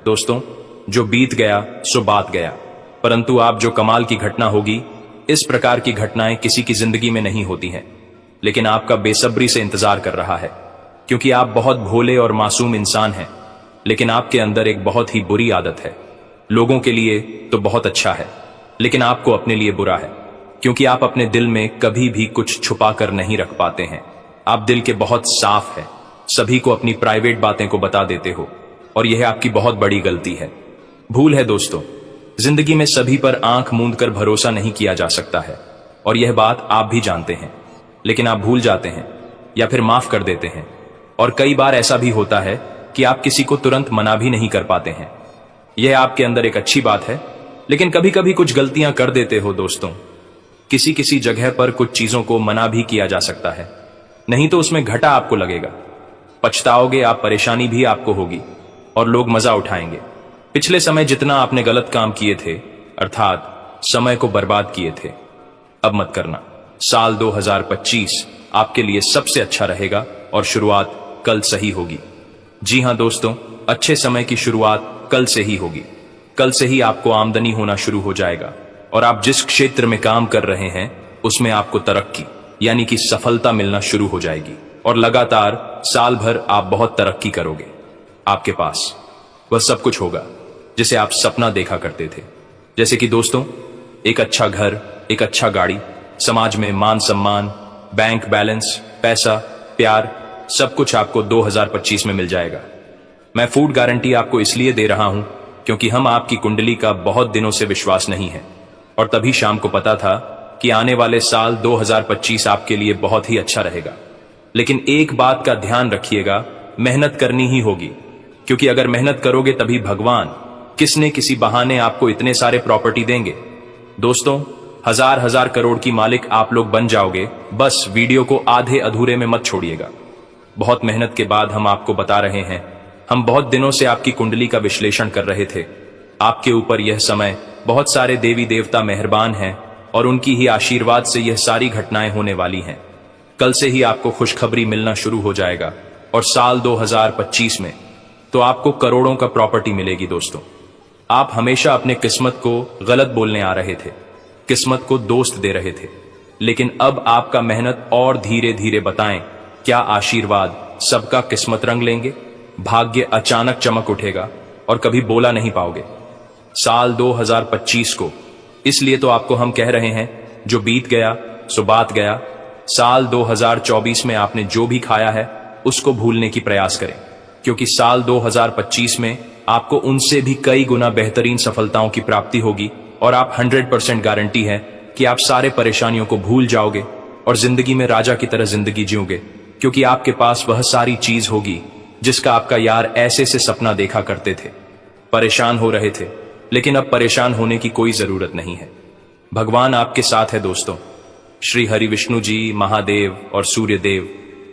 दोस्तों, जो बीत गया सो बात गया, परंतु आप जो कमाल की घटना होगी, इस प्रकार की घटनाएं किसी की जिंदगी में नहीं होती हैं। लेकिन आपका बेसब्री से इंतजार कर रहा है, क्योंकि आप बहुत भोले और मासूम इंसान हैं। लेकिन आपके अंदर एक बहुत ही बुरी आदत है। लोगों के लिए तो बहुत अच्छा है, लेकिन आपको अपने लिए बुरा है, क्योंकि आप अपने दिल में कभी भी कुछ छुपा कर नहीं रख पाते हैं। आप दिल के बहुत साफ हैं, सभी को अपनी प्राइवेट बातें को बता देते हो, और यह आपकी बहुत बड़ी गलती है, भूल है। दोस्तों, जिंदगी में सभी पर आंख मूंद कर भरोसा नहीं किया जा सकता है, और यह बात आप भी जानते हैं। लेकिन आप भूल जाते हैं या फिर माफ कर देते हैं, और कई बार ऐसा भी होता है कि आप किसी को तुरंत मना भी नहीं कर पाते हैं। यह आपके अंदर एक अच्छी बात है, लेकिन कभी कभी कुछ गलतियां कर देते हो। दोस्तों, किसी किसी जगह पर कुछ चीजों को मना भी किया जा सकता है, नहीं तो उसमें घाटा आपको लगेगा, पछताओगे आप, परेशानी भी आपको होगी, और लोग मजा उठाएंगे। पिछले समय जितना आपने गलत काम किए थे, अर्थात समय को बर्बाद किए थे, अब मत करना। साल 2025 आपके लिए सबसे अच्छा रहेगा, और शुरुआत कल से ही होगी। जी हां दोस्तों, अच्छे समय की शुरुआत कल से ही होगी। कल से ही आपको आमदनी होना शुरू हो जाएगा, और आप जिस क्षेत्र में काम कर रहे हैं उसमें आपको तरक्की यानी कि सफलता मिलना शुरू हो जाएगी, और लगातार साल भर आप बहुत तरक्की करोगे। आपके पास वह सब कुछ होगा जिसे आप सपना देखा करते थे, जैसे कि दोस्तों, एक अच्छा घर, एक अच्छा गाड़ी, समाज में मान सम्मान, बैंक बैलेंस, पैसा, प्यार, सब कुछ आपको 2025 में मिल जाएगा। मैं फूड गारंटी आपको इसलिए दे रहा हूं क्योंकि हम आपकी कुंडली का बहुत दिनों से विश्वास नहीं है, और तभी शाम को पता था कि आने वाले साल 2025 आपके लिए बहुत ही अच्छा रहेगा। लेकिन एक बात का ध्यान रखिएगा, मेहनत करनी ही होगी, क्योंकि अगर मेहनत करोगे तभी भगवान किसने किसी बहाने आपको इतने सारे प्रॉपर्टी देंगे। दोस्तों, हजार हजार करोड़ की मालिक आप लोग बन जाओगे, बस वीडियो को आधे अधूरे में मत छोड़िएगा। बहुत मेहनत के बाद हम आपको बता रहे हैं। हम बहुत दिनों से आपकी कुंडली का विश्लेषण कर रहे थे। आपके ऊपर यह समय बहुत सारे देवी देवता मेहरबान हैं, और उनकी ही आशीर्वाद से यह सारी घटनाएं होने वाली हैं। कल से ही आपको खुशखबरी मिलना शुरू हो जाएगा, और साल 2025 में तो आपको करोड़ों का प्रॉपर्टी मिलेगी। दोस्तों, आप हमेशा अपने किस्मत को गलत बोलने आ रहे थे, किस्मत को दोस्त दे रहे थे, लेकिन अब आपका मेहनत और धीरे धीरे बताएं क्या आशीर्वाद सबका किस्मत रंग लेंगे। भाग्य अचानक चमक उठेगा और कभी बोला नहीं पाओगे। साल 2025 को इसलिए तो आपको हम कह रहे हैं, जो बीत गया सो बात गया। साल 2024 में आपने जो भी खाया है उसको भूलने की प्रयास करें, क्योंकि साल 2025 में आपको उनसे भी कई गुना बेहतरीन सफलताओं की प्राप्ति होगी, और आप 100% गारंटी है कि आप सारे परेशानियों को भूल जाओगे और जिंदगी में राजा की तरह जिंदगी जियोगे, क्योंकि आपके पास वह सारी चीज होगी जिसका आपका यार ऐसे से सपना देखा करते थे। परेशान हो रहे थे, लेकिन अब परेशान होने की कोई जरूरत नहीं है। भगवान आपके साथ है। दोस्तों, श्री हरि विष्णु जी, महादेव और सूर्य देव,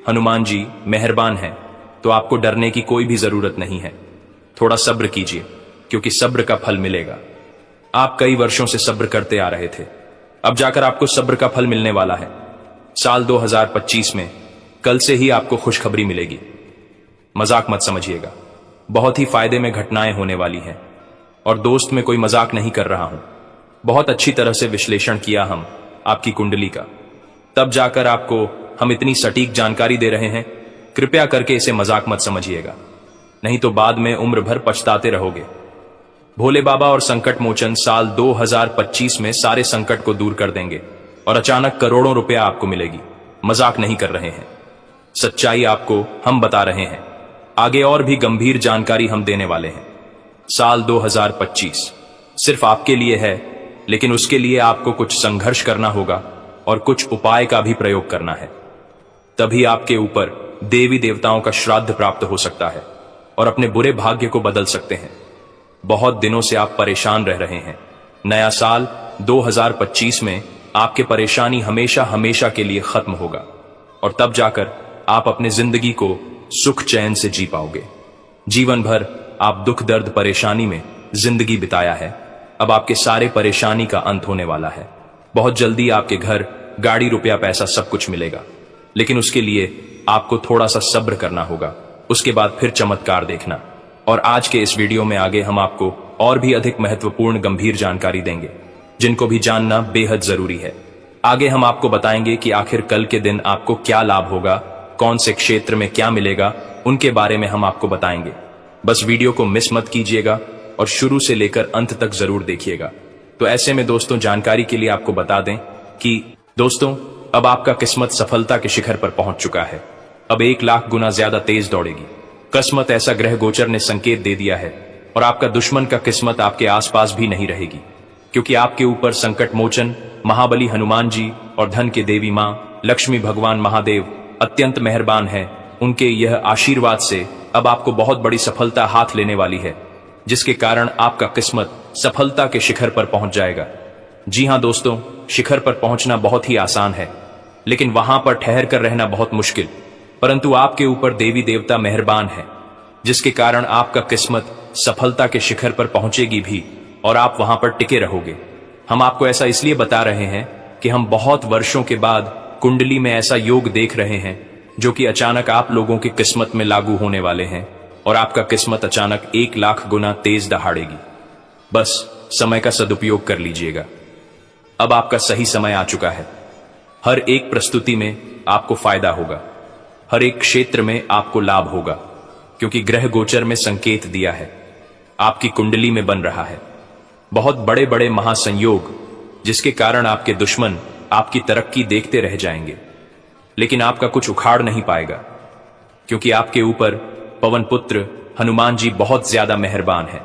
हनुमान जी मेहरबान हैं, तो आपको डरने की कोई भी जरूरत नहीं है। थोड़ा सब्र कीजिए, क्योंकि सब्र का फल मिलेगा। आप कई वर्षों से सब्र करते आ रहे थे, अब जाकर आपको सब्र का फल मिलने वाला है। साल 2025 में कल से ही आपको खुशखबरी मिलेगी। मजाक मत समझिएगा, बहुत ही फायदे में घटनाएं होने वाली हैं, और दोस्त में कोई मजाक नहीं कर रहा हूं। बहुत अच्छी तरह से विश्लेषण किया हम आपकी कुंडली का, तब जाकर आपको हम इतनी सटीक जानकारी दे रहे हैं। कृपया करके इसे मजाक मत समझिएगा, नहीं तो बाद में उम्र भर पछताते रहोगे। भोले बाबा और संकट मोचन साल 2025 में सारे संकट को दूर कर देंगे, और अचानक करोड़ों रुपया आपको मिलेगी। मजाक नहीं कर रहे हैं, सच्चाई आपको हम बता रहे हैं। आगे और भी गंभीर जानकारी हम देने वाले हैं। साल 2025 सिर्फ आपके लिए है, लेकिन उसके लिए आपको कुछ संघर्ष करना होगा और कुछ उपाय का भी प्रयोग करना है। तभी आपके ऊपर देवी देवताओं का श्राद्ध प्राप्त हो सकता है, और अपने बुरे भाग्य को बदल सकते हैं। बहुत दिनों से आप परेशान रह रहे हैं। नया साल 2025 में आपके परेशानी हमेशा हमेशा के लिए खत्म होगा, और तब जाकर आप अपने जिंदगी को सुख चैन से जी पाओगे। जीवन भर आप दुख दर्द परेशानी में जिंदगी बिताया है, अब आपके सारे परेशानी का अंत होने वाला है। बहुत जल्दी आपके घर, गाड़ी, रुपया, पैसा सब कुछ मिलेगा, लेकिन उसके लिए आपको थोड़ा सा सब्र करना होगा। उसके बाद फिर चमत्कार देखना। और आज के इस वीडियो में आगे हम आपको और भी अधिक महत्वपूर्ण गंभीर जानकारी देंगे, जिनको भी जानना बेहद जरूरी है। आगे हम आपको बताएंगे कि आखिर कल के दिन आपको क्या लाभ होगा, कौन से क्षेत्र में क्या मिलेगा, उनके बारे में हम आपको बताएंगे। बस वीडियो को मिस मत कीजिएगा और शुरू से लेकर अंत तक जरूर देखिएगा। तो ऐसे में दोस्तों, जानकारी के लिए आपको बता दें कि दोस्तों, अब आपका किस्मत सफलता के शिखर पर पहुंच चुका है। अब 1 लाख गुना ज्यादा तेज दौड़ेगी। किस्मत ऐसा ग्रह गोचर ने संकेत दे दिया है और आपका दुश्मन का किस्मत आपके आसपास भी नहीं रहेगी, क्योंकि आपके ऊपर संकट मोचन महाबली हनुमान जी और धन के देवी मां लक्ष्मी भगवान महादेव अत्यंत मेहरबान है। उनके यह आशीर्वाद से अब आपको बहुत बड़ी सफलता हाथ लेने वाली है, जिसके कारण आपका किस्मत सफलता के शिखर पर पहुंच जाएगा। जी हां दोस्तों, शिखर पर पहुंचना बहुत ही आसान है, लेकिन वहां पर ठहर कर रहना बहुत मुश्किल। परंतु आपके ऊपर देवी देवता मेहरबान है, जिसके कारण आपका किस्मत सफलता के शिखर पर पहुंचेगी भी और आप वहां पर टिके रहोगे। हम आपको ऐसा इसलिए बता रहे हैं कि हम बहुत वर्षों के बाद कुंडली में ऐसा योग देख रहे हैं जो कि अचानक आप लोगों की किस्मत में लागू होने वाले हैं और आपका किस्मत अचानक 1 लाख गुना तेज दहाड़ेगी। बस समय का सदुपयोग कर लीजिएगा। अब आपका सही समय आ चुका है। हर एक प्रस्तुति में आपको फायदा होगा, हर एक क्षेत्र में आपको लाभ होगा, क्योंकि ग्रह गोचर में संकेत दिया है, आपकी कुंडली में बन रहा है बहुत बड़े बड़े महासंयोग, जिसके कारण आपके दुश्मन आपकी तरक्की देखते रह जाएंगे, लेकिन आपका कुछ उखाड़ नहीं पाएगा, क्योंकि आपके ऊपर पवन पुत्र हनुमान जी बहुत ज्यादा मेहरबान है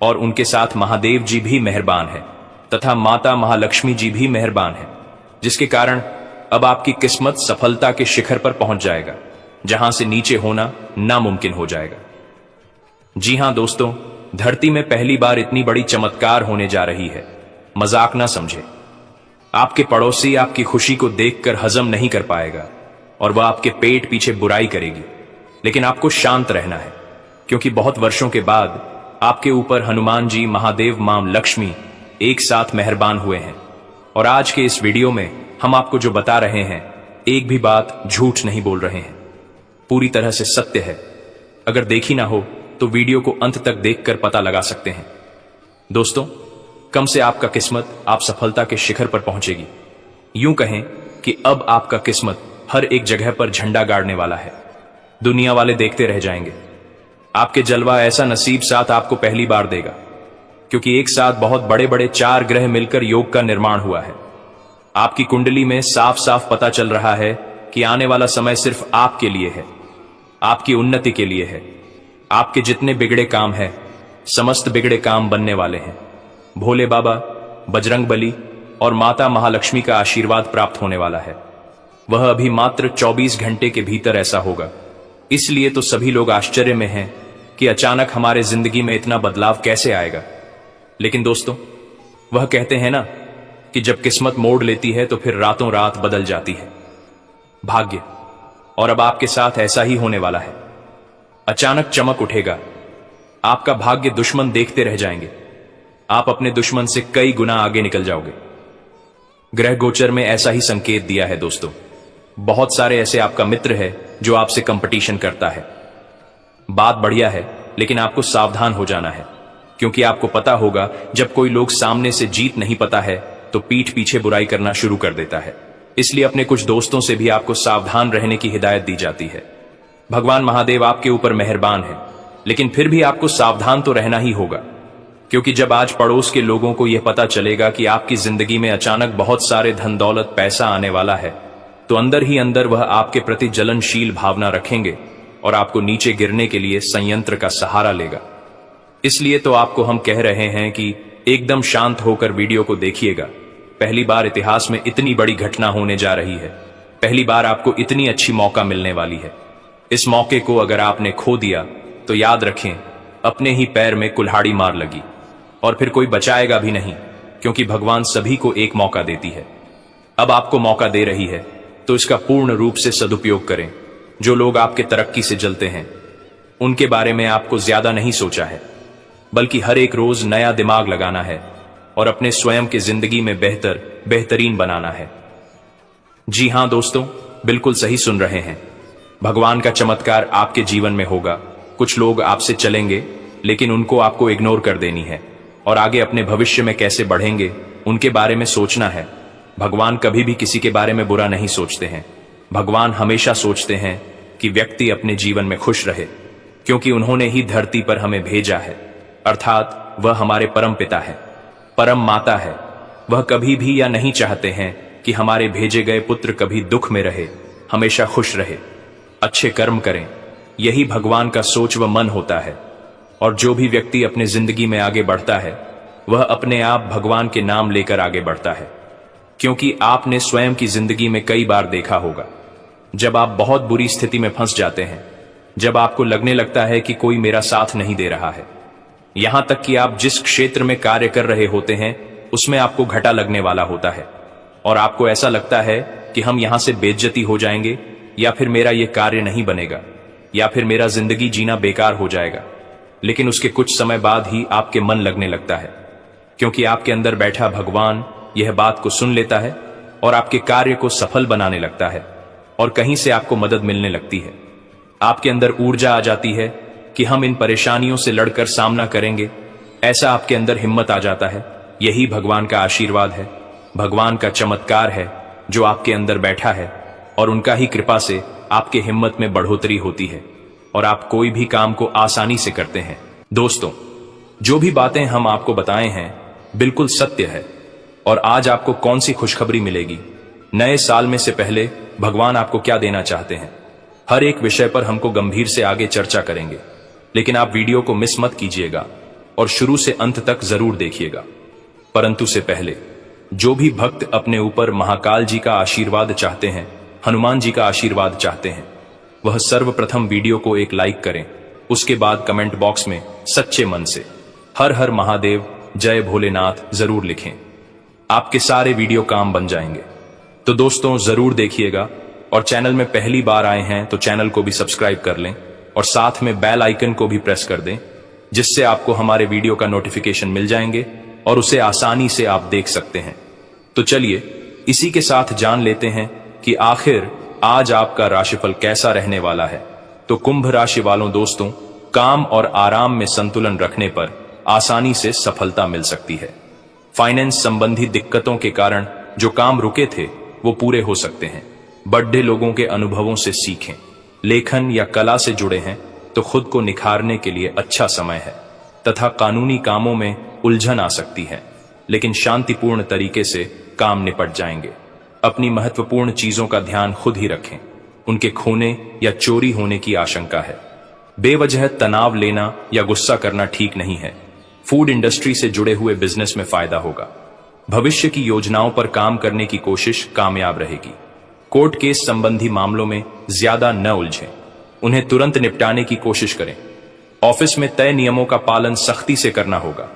और उनके साथ महादेव जी भी मेहरबान है तथा माता महालक्ष्मी जी भी मेहरबान है, जिसके कारण अब आपकी किस्मत सफलता के शिखर पर पहुंच जाएगा, जहां से नीचे होना नामुमकिन हो जाएगा। जी हां दोस्तों, धरती में पहली बार इतनी बड़ी चमत्कार होने जा रही है, मजाक ना समझे। आपके पड़ोसी आपकी खुशी को देखकर हजम नहीं कर पाएगा और वह आपके पेट पीछे बुराई करेगी, लेकिन आपको शांत रहना है, क्योंकि बहुत वर्षों के बाद आपके ऊपर हनुमान जी महादेव मां लक्ष्मी एक साथ मेहरबान हुए हैं। और आज के इस वीडियो में हम आपको जो बता रहे हैं, एक भी बात झूठ नहीं बोल रहे हैं, पूरी तरह से सत्य है। अगर देखी ना हो तो वीडियो को अंत तक देखकर पता लगा सकते हैं। दोस्तों, कम से आपका किस्मत आप सफलता के शिखर पर पहुंचेगी। यूं कहें कि अब आपका किस्मत हर एक जगह पर झंडा गाड़ने वाला है। दुनिया वाले देखते रह जाएंगे। आपके जलवा ऐसा नसीब साथ आपको पहली बार देगा, क्योंकि एक साथ बहुत बड़े बड़े 4 ग्रह मिलकर योग का निर्माण हुआ है। आपकी कुंडली में साफ साफ पता चल रहा है कि आने वाला समय सिर्फ आपके लिए है, आपकी उन्नति के लिए है। आपके जितने बिगड़े काम हैं, समस्त बिगड़े काम बनने वाले हैं। भोले बाबा, बजरंग बली और माता महालक्ष्मी का आशीर्वाद प्राप्त होने वाला है। वह अभी मात्र 24 घंटे के भीतर ऐसा होगा। इसलिए तो सभी लोग आश्चर्य में हैं कि अचानक हमारे जिंदगी में इतना बदलाव कैसे आएगा। लेकिन दोस्तों, वह कहते हैं ना कि जब किस्मत मोड़ लेती है तो फिर रातों रात बदल जाती है भाग्य, और अब आपके साथ ऐसा ही होने वाला है। अचानक चमक उठेगा, आपका भाग्य दुश्मन देखते रह जाएंगे। आप अपने दुश्मन से कई गुना आगे निकल जाओगे। ग्रह गोचर में ऐसा ही संकेत दिया है दोस्तों। बहुत सारे ऐसे आपका मित्र है जो आपसे कंपटीशन करता है। बात बढ़िया है, लेकिन आपको सावधान हो जाना है, क्योंकि आपको पता होगा जब कोई लोग सामने से जीत नहीं पाता है तो पीठ पीछे बुराई करना शुरू कर देता है। इसलिए अपने कुछ दोस्तों से भी आपको सावधान रहने की हिदायत दी जाती है। भगवान महादेव आपके ऊपर मेहरबान है, लेकिन फिर भी आपको सावधान तो रहना ही होगा, क्योंकि जब आज पड़ोस के लोगों को यह पता चलेगा कि आपकी जिंदगी में अचानक बहुत सारे धन दौलत पैसा आने वाला है, तो अंदर ही अंदर वह आपके प्रति जलनशील भावना रखेंगे और आपको नीचे गिरने के लिए संयंत्र का सहारा लेगा। इसलिए तो आपको हम कह रहे हैं कि एकदम शांत होकर वीडियो को देखिएगा। पहली बार इतिहास में इतनी बड़ी घटना होने जा रही है। पहली बार आपको इतनी अच्छी मौका मिलने वाली है। इस मौके को अगर आपने खो दिया तो याद रखें, अपने ही पैर में कुल्हाड़ी मार लगी और फिर कोई बचाएगा भी नहीं, क्योंकि भगवान सभी को एक मौका देती है। अब आपको मौका दे रही है तो इसका पूर्ण रूप से सदुपयोग करें। जो लोग आपके तरक्की से जलते हैं, उनके बारे में आपको ज्यादा नहीं सोचा है, बल्कि हर एक रोज नया दिमाग लगाना है और अपने स्वयं की जिंदगी में बेहतरीन बनाना है। जी हां दोस्तों, बिल्कुल सही सुन रहे हैं। भगवान का चमत्कार आपके जीवन में होगा कुछ लोग आपसे चलेंगे, लेकिन उनको आपको इग्नोर कर देनी है और आगे अपने भविष्य में कैसे बढ़ेंगे उनके बारे में सोचना है। भगवान कभी भी किसी के बारे में बुरा नहीं सोचते हैं। भगवान हमेशा सोचते हैं कि व्यक्ति अपने जीवन में खुश रहे, क्योंकि उन्होंने ही धरती पर हमें भेजा है, अर्थात वह हमारे परम पिता है, परम माता है। वह कभी भी या नहीं चाहते हैं कि हमारे भेजे गए पुत्र कभी दुख में रहे, हमेशा खुश रहे, अच्छे कर्म करें। यही भगवान का सोच व मन होता है। और जो भी व्यक्ति अपने जिंदगी में आगे बढ़ता है वह अपने आप भगवान के नाम लेकर आगे बढ़ता है। क्योंकि आपने स्वयं की जिंदगी में कई बार देखा होगा, जब आप बहुत बुरी स्थिति में फंस जाते हैं, जब आपको लगने लगता है कि कोई मेरा साथ नहीं दे रहा है, यहां तक कि आप जिस क्षेत्र में कार्य कर रहे होते हैं उसमें आपको घाटा लगने वाला होता है और आपको ऐसा लगता है कि हम यहां से बेइज्जती हो जाएंगे, या फिर मेरा यह कार्य नहीं बनेगा, या फिर मेरा जिंदगी जीना बेकार हो जाएगा। लेकिन उसके कुछ समय बाद ही आपके मन लगने लगता है, क्योंकि आपके अंदर बैठा भगवान यह बात को सुन लेता है और आपके कार्य को सफल बनाने लगता है और कहीं से आपको मदद मिलने लगती है। आपके अंदर ऊर्जा आ जाती है कि हम इन परेशानियों से लड़कर सामना करेंगे। ऐसा आपके अंदर हिम्मत आ जाता है। यही भगवान का आशीर्वाद है, भगवान का चमत्कार है जो आपके अंदर बैठा है, और उनका ही कृपा से आपके हिम्मत में बढ़ोतरी होती है और आप कोई भी काम को आसानी से करते हैं। दोस्तों, जो भी बातें हम आपको बताए हैं बिल्कुल सत्य है। और आज आपको कौन सी खुशखबरी मिलेगी? नए साल में से पहले भगवान आपको क्या देना चाहते हैं? हर एक विषय पर हमको गंभीर से आगे चर्चा करेंगे, लेकिन आप वीडियो को मिस मत कीजिएगा और शुरू से अंत तक जरूर देखिएगा। परंतु से पहले जो भी भक्त अपने ऊपर महाकाल जी का आशीर्वाद चाहते हैं, हनुमान जी का आशीर्वाद चाहते हैं, वह सर्वप्रथम वीडियो को एक लाइक करें। उसके बाद कमेंट बॉक्स में सच्चे मन से हर हर महादेव, जय भोलेनाथ जरूर लिखें। आपके सारे वीडियो काम बन जाएंगे। तो दोस्तों, जरूर देखिएगा और चैनल में पहली बार आए हैं तो चैनल को भी सब्सक्राइब कर लें और साथ में बेल आइकन को भी प्रेस कर दें, जिससे आपको हमारे वीडियो का नोटिफिकेशन मिल जाएंगे और उसे आसानी से आप देख सकते हैं। तो चलिए इसी के साथ जान लेते हैं कि आखिर आज आपका राशिफल कैसा रहने वाला है। तो कुंभ राशि वालों दोस्तों, काम और आराम में संतुलन रखने पर आसानी से सफलता मिल सकती है। फाइनेंस संबंधी दिक्कतों के कारण जो काम रुके थे वो पूरे हो सकते हैं। बड़े लोगों के अनुभवों से सीखें। लेखन या कला से जुड़े हैं तो खुद को निखारने के लिए अच्छा समय है, तथा कानूनी कामों में उलझन आ सकती है, लेकिन शांतिपूर्ण तरीके से काम निपट जाएंगे। अपनी महत्वपूर्ण चीजों का ध्यान खुद ही रखें, उनके खोने या चोरी होने की आशंका है। बेवजह तनाव लेना या गुस्सा करना ठीक नहीं है। फूड इंडस्ट्री से जुड़े हुए बिजनेस में फायदा होगा। भविष्य की योजनाओं पर काम करने की कोशिश कामयाब रहेगी। कोर्ट केस संबंधी मामलों में ज्यादा न उलझें, उन्हें तुरंत निपटाने की कोशिश करें। ऑफिस में तय नियमों का पालन सख्ती से करना होगा।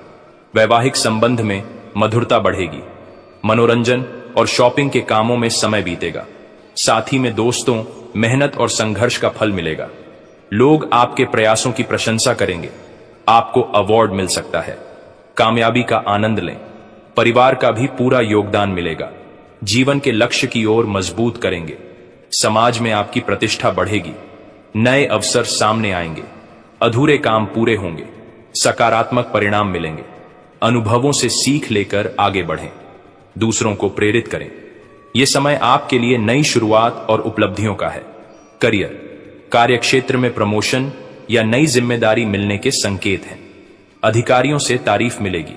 वैवाहिक संबंध में मधुरता बढ़ेगी। मनोरंजन और शॉपिंग के कामों में समय बीतेगा। साथ ही में दोस्तों, मेहनत और संघर्ष का फल मिलेगा। लोग आपके प्रयासों की प्रशंसा करेंगे। आपको अवार्ड मिल सकता है। कामयाबी का आनंद लें। परिवार का भी पूरा योगदान मिलेगा। जीवन के लक्ष्य की ओर मजबूत करेंगे। समाज में आपकी प्रतिष्ठा बढ़ेगी। नए अवसर सामने आएंगे। अधूरे काम पूरे होंगे। सकारात्मक परिणाम मिलेंगे। अनुभवों से सीख लेकर आगे बढ़ें। दूसरों को प्रेरित करें। यह समय आपके लिए नई शुरुआत और उपलब्धियों का है। करियर, कार्यक्षेत्र में प्रमोशन या नई जिम्मेदारी मिलने के संकेत हैं। अधिकारियों से तारीफ मिलेगी।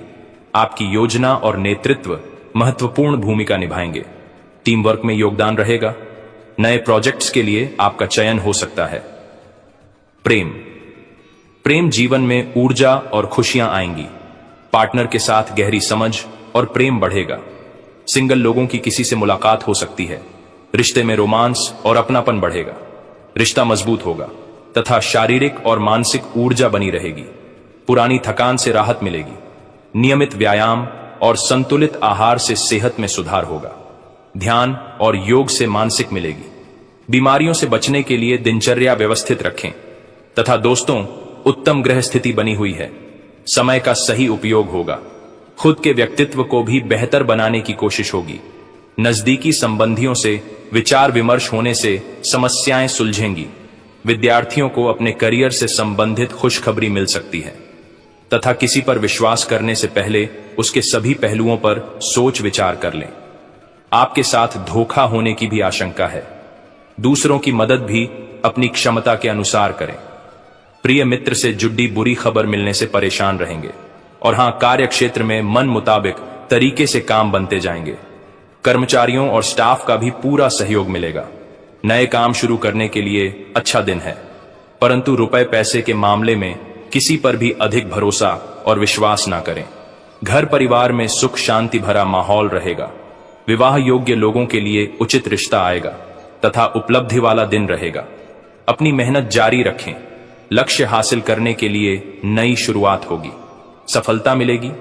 आपकी योजना और नेतृत्व महत्वपूर्ण भूमिका निभाएंगे। टीम वर्क में योगदान रहेगा। नए प्रोजेक्ट्स के लिए आपका चयन हो सकता है। प्रेम जीवन में ऊर्जा और खुशियां आएंगी। पार्टनर के साथ गहरी समझ और प्रेम बढ़ेगा। सिंगल लोगों की किसी से मुलाकात हो सकती है। रिश्ते में रोमांस और अपनापन बढ़ेगा। रिश्ता मजबूत होगा तथा शारीरिक और मानसिक ऊर्जा बनी रहेगी। पुरानी थकान से राहत मिलेगी। नियमित व्यायाम और संतुलित आहार से सेहत में सुधार होगा। ध्यान और योग से मानसिक मिलेगी। बीमारियों से बचने के लिए दिनचर्या व्यवस्थित रखें। तथा दोस्तों, उत्तम ग्रह स्थिति बनी हुई है। समय का सही उपयोग होगा। खुद के व्यक्तित्व को भी बेहतर बनाने की कोशिश होगी। नजदीकी संबंधियों से विचार विमर्श होने से समस्याएं सुलझेंगी। विद्यार्थियों को अपने करियर से संबंधित खुशखबरी मिल सकती है तथा किसी पर विश्वास करने से पहले उसके सभी पहलुओं पर सोच विचार कर लें। आपके साथ धोखा होने की भी आशंका है। दूसरों की मदद भी अपनी क्षमता के अनुसार करें। प्रिय मित्र से जुड़ी बुरी खबर मिलने से परेशान रहेंगे। और हां, कार्य क्षेत्र में मन मुताबिक तरीके से काम बनते जाएंगे। कर्मचारियों और स्टाफ का भी पूरा सहयोग मिलेगा। नए काम शुरू करने के लिए अच्छा दिन है, परंतु रुपए पैसे के मामले में किसी पर भी अधिक भरोसा और विश्वास ना करें। घर परिवार में सुख शांति भरा माहौल रहेगा। विवाह योग्य लोगों के लिए उचित रिश्ता आएगा तथा उपलब्धि वाला दिन रहेगा। अपनी मेहनत जारी रखें। लक्ष्य हासिल करने के लिए नई शुरुआत होगी। सफलता मिलेगी।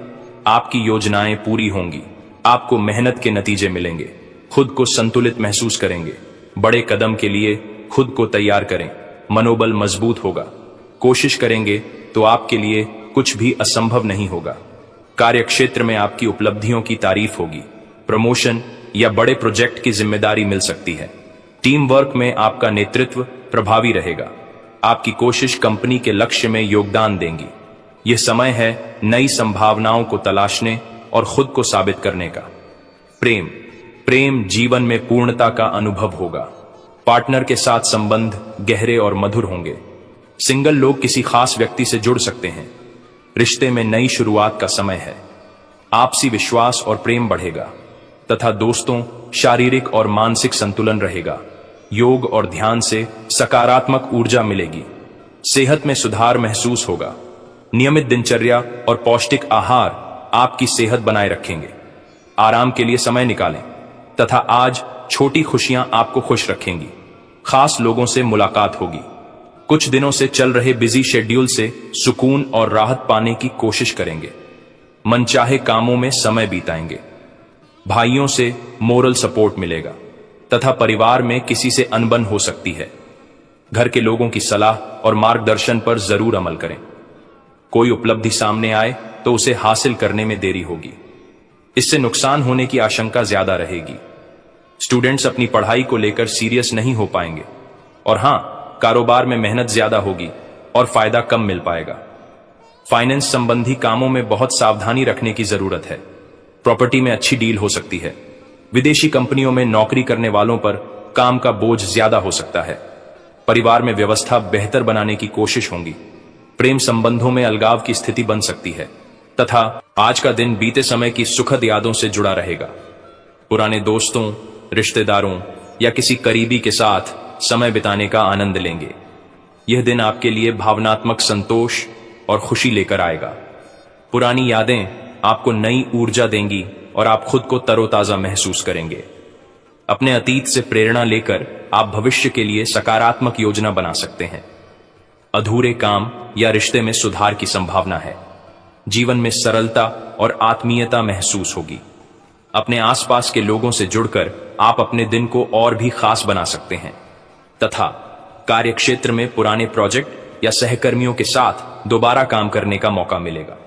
आपकी योजनाएं पूरी होंगी। आपको मेहनत के नतीजे मिलेंगे। खुद को संतुलित महसूस करेंगे। बड़े कदम के लिए खुद को तैयार करें। मनोबल मजबूत होगा। कोशिश करेंगे तो आपके लिए कुछ भी असंभव नहीं होगा। कार्यक्षेत्र में आपकी उपलब्धियों की तारीफ होगी। प्रमोशन या बड़े प्रोजेक्ट की जिम्मेदारी मिल सकती है। टीम वर्क में आपका नेतृत्व प्रभावी रहेगा। आपकी कोशिश कंपनी के लक्ष्य में योगदान देंगी। यह समय है नई संभावनाओं को तलाशने और खुद को साबित करने का। प्रेम जीवन में पूर्णता का अनुभव होगा। पार्टनर के साथ संबंध गहरे और मधुर होंगे। सिंगल लोग किसी खास व्यक्ति से जुड़ सकते हैं। रिश्ते में नई शुरुआत का समय है। आपसी विश्वास और प्रेम बढ़ेगा तथा दोस्तों, शारीरिक और मानसिक संतुलन रहेगा। योग और ध्यान से सकारात्मक ऊर्जा मिलेगी। सेहत में सुधार महसूस होगा। नियमित दिनचर्या और पौष्टिक आहार आपकी सेहत बनाए रखेंगे। आराम के लिए समय निकालें तथा आज छोटी खुशियां आपको खुश रखेंगी। खास लोगों से मुलाकात होगी। कुछ दिनों से चल रहे बिजी शेड्यूल से सुकून और राहत पाने की कोशिश करेंगे। मनचाहे कामों में समय बिताएंगे। भाइयों से मोरल सपोर्ट मिलेगा तथा परिवार में किसी से अनबन हो सकती है। घर के लोगों की सलाह और मार्गदर्शन पर जरूर अमल करें। कोई उपलब्धि सामने आए तो उसे हासिल करने में देरी होगी। इससे नुकसान होने की आशंका ज्यादा रहेगी। स्टूडेंट्स अपनी पढ़ाई को लेकर सीरियस नहीं हो पाएंगे। और हां, कारोबार में मेहनत ज्यादा होगी और फायदा कम मिल पाएगा। फाइनेंस संबंधी कामों में बहुत सावधानी रखने की जरूरत है। प्रॉपर्टी में अच्छी डील हो सकती है। विदेशी कंपनियों में नौकरी करने वालों पर काम का बोझ ज्यादा हो सकता है। परिवार में व्यवस्था बेहतर बनाने की कोशिश होगी। प्रेम संबंधों में अलगाव की स्थिति बन सकती है तथा आज का दिन बीते समय की सुखद यादों से जुड़ा रहेगा। पुराने दोस्तों, रिश्तेदारों या किसी करीबी के साथ समय बिताने का आनंद लेंगे। यह दिन आपके लिए भावनात्मक संतोष और खुशी लेकर आएगा। पुरानी यादें आपको नई ऊर्जा देंगी और आप खुद को तरोताजा महसूस करेंगे। अपने अतीत से प्रेरणा लेकर आप भविष्य के लिए सकारात्मक योजना बना सकते हैं। अधूरे काम या रिश्ते में सुधार की संभावना है। जीवन में सरलता और आत्मीयता महसूस होगी। अपने आसपास के लोगों से जुड़कर आप अपने दिन को और भी खास बना सकते हैं तथा कार्यक्षेत्र में पुराने प्रोजेक्ट या सहकर्मियों के साथ दोबारा काम करने का मौका मिलेगा।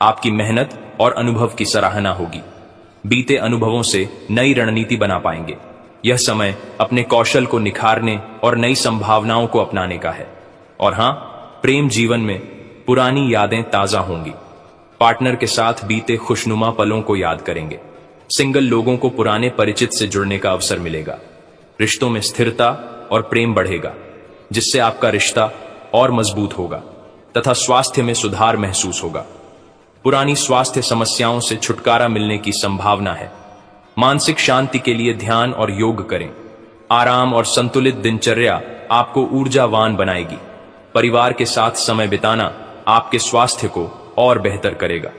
आपकी मेहनत और अनुभव की सराहना होगी। बीते अनुभवों से नई रणनीति बना पाएंगे। यह समय अपने कौशल को निखारने और नई संभावनाओं को अपनाने का है। और हां, प्रेम जीवन में पुरानी यादें ताजा होंगी। पार्टनर के साथ बीते खुशनुमा पलों को याद करेंगे। सिंगल लोगों को पुराने परिचित से जुड़ने का अवसर मिलेगा। रिश्तों में स्थिरता और प्रेम बढ़ेगा, जिससे आपका रिश्ता और मजबूत होगा तथा स्वास्थ्य में सुधार महसूस होगा। पुरानी स्वास्थ्य समस्याओं से छुटकारा मिलने की संभावना है। मानसिक शांति के लिए ध्यान और योग करें। आराम और संतुलित दिनचर्या आपको ऊर्जावान बनाएगी। परिवार के साथ समय बिताना आपके स्वास्थ्य को और बेहतर करेगा।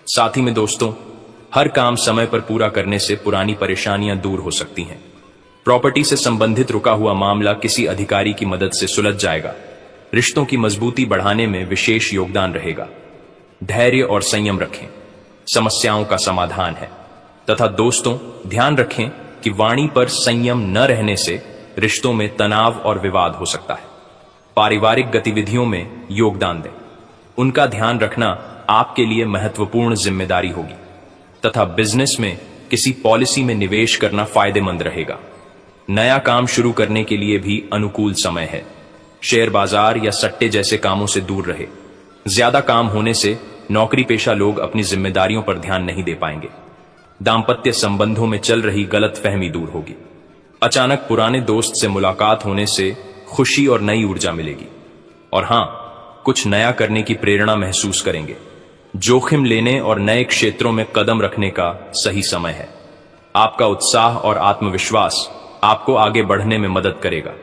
साथ ही में दोस्तों, हर काम समय पर पूरा करने से पुरानी परेशानियां दूर हो सकती हैं। प्रॉपर्टी से संबंधित रुका हुआ मामला किसी अधिकारी की मदद से सुलझ जाएगा। रिश्तों की मजबूती बढ़ाने में विशेष योगदान रहेगा। धैर्य और संयम रखें, समस्याओं का समाधान है। तथा दोस्तों, ध्यान रखें कि वाणी पर संयम न रहने से रिश्तों में तनाव और विवाद हो सकता है। पारिवारिक गतिविधियों में योगदान दें। उनका ध्यान रखना आपके लिए महत्वपूर्ण जिम्मेदारी होगी तथा बिजनेस में किसी पॉलिसी में निवेश करना फायदेमंद रहेगा। नया काम शुरू करने के लिए भी अनुकूल समय है। शेयर बाजार या सट्टे जैसे कामों से दूर रहे। ज्यादा काम होने से नौकरी पेशा लोग अपनी जिम्मेदारियों पर ध्यान नहीं दे पाएंगे। दाम्पत्य संबंधों में चल रही गलतफहमी दूर होगी। अचानक पुराने दोस्त से मुलाकात होने से खुशी और नई ऊर्जा मिलेगी। और हां, कुछ नया करने की प्रेरणा महसूस करेंगे। जोखिम लेने और नए क्षेत्रों में कदम रखने का सही समय है। आपका उत्साह और आत्मविश्वास आपको आगे बढ़ने में मदद करेगा।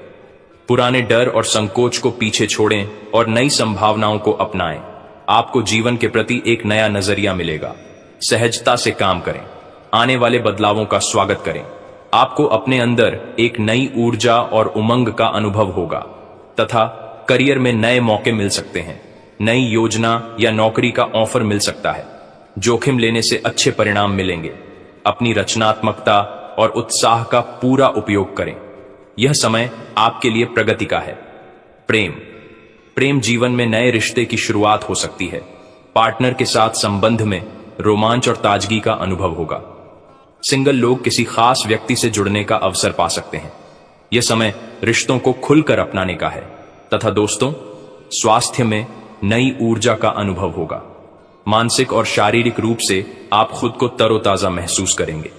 पुराने डर और संकोच को पीछे छोड़ें और नई संभावनाओं को अपनाएं। आपको जीवन के प्रति एक नया नजरिया मिलेगा। सहजता से काम करें, आने वाले बदलावों का स्वागत करें। आपको अपने अंदर एक नई ऊर्जा और उमंग का अनुभव होगा तथा करियर में नए मौके मिल सकते हैं। नई योजना या नौकरी का ऑफर मिल सकता है। जोखिम लेने से अच्छे परिणाम मिलेंगे। अपनी रचनात्मकता और उत्साह का पूरा उपयोग करें। यह समय आपके लिए प्रगति का है। प्रेम जीवन में नए रिश्ते की शुरुआत हो सकती है। पार्टनर के साथ संबंध में रोमांच और ताजगी का अनुभव होगा। सिंगल लोग किसी खास व्यक्ति से जुड़ने का अवसर पा सकते हैं। यह समय रिश्तों को खुलकर अपनाने का है। तथा दोस्तों, स्वास्थ्य में नई ऊर्जा का अनुभव होगा। मानसिक और शारीरिक रूप से आप खुद को तरोताजा महसूस करेंगे।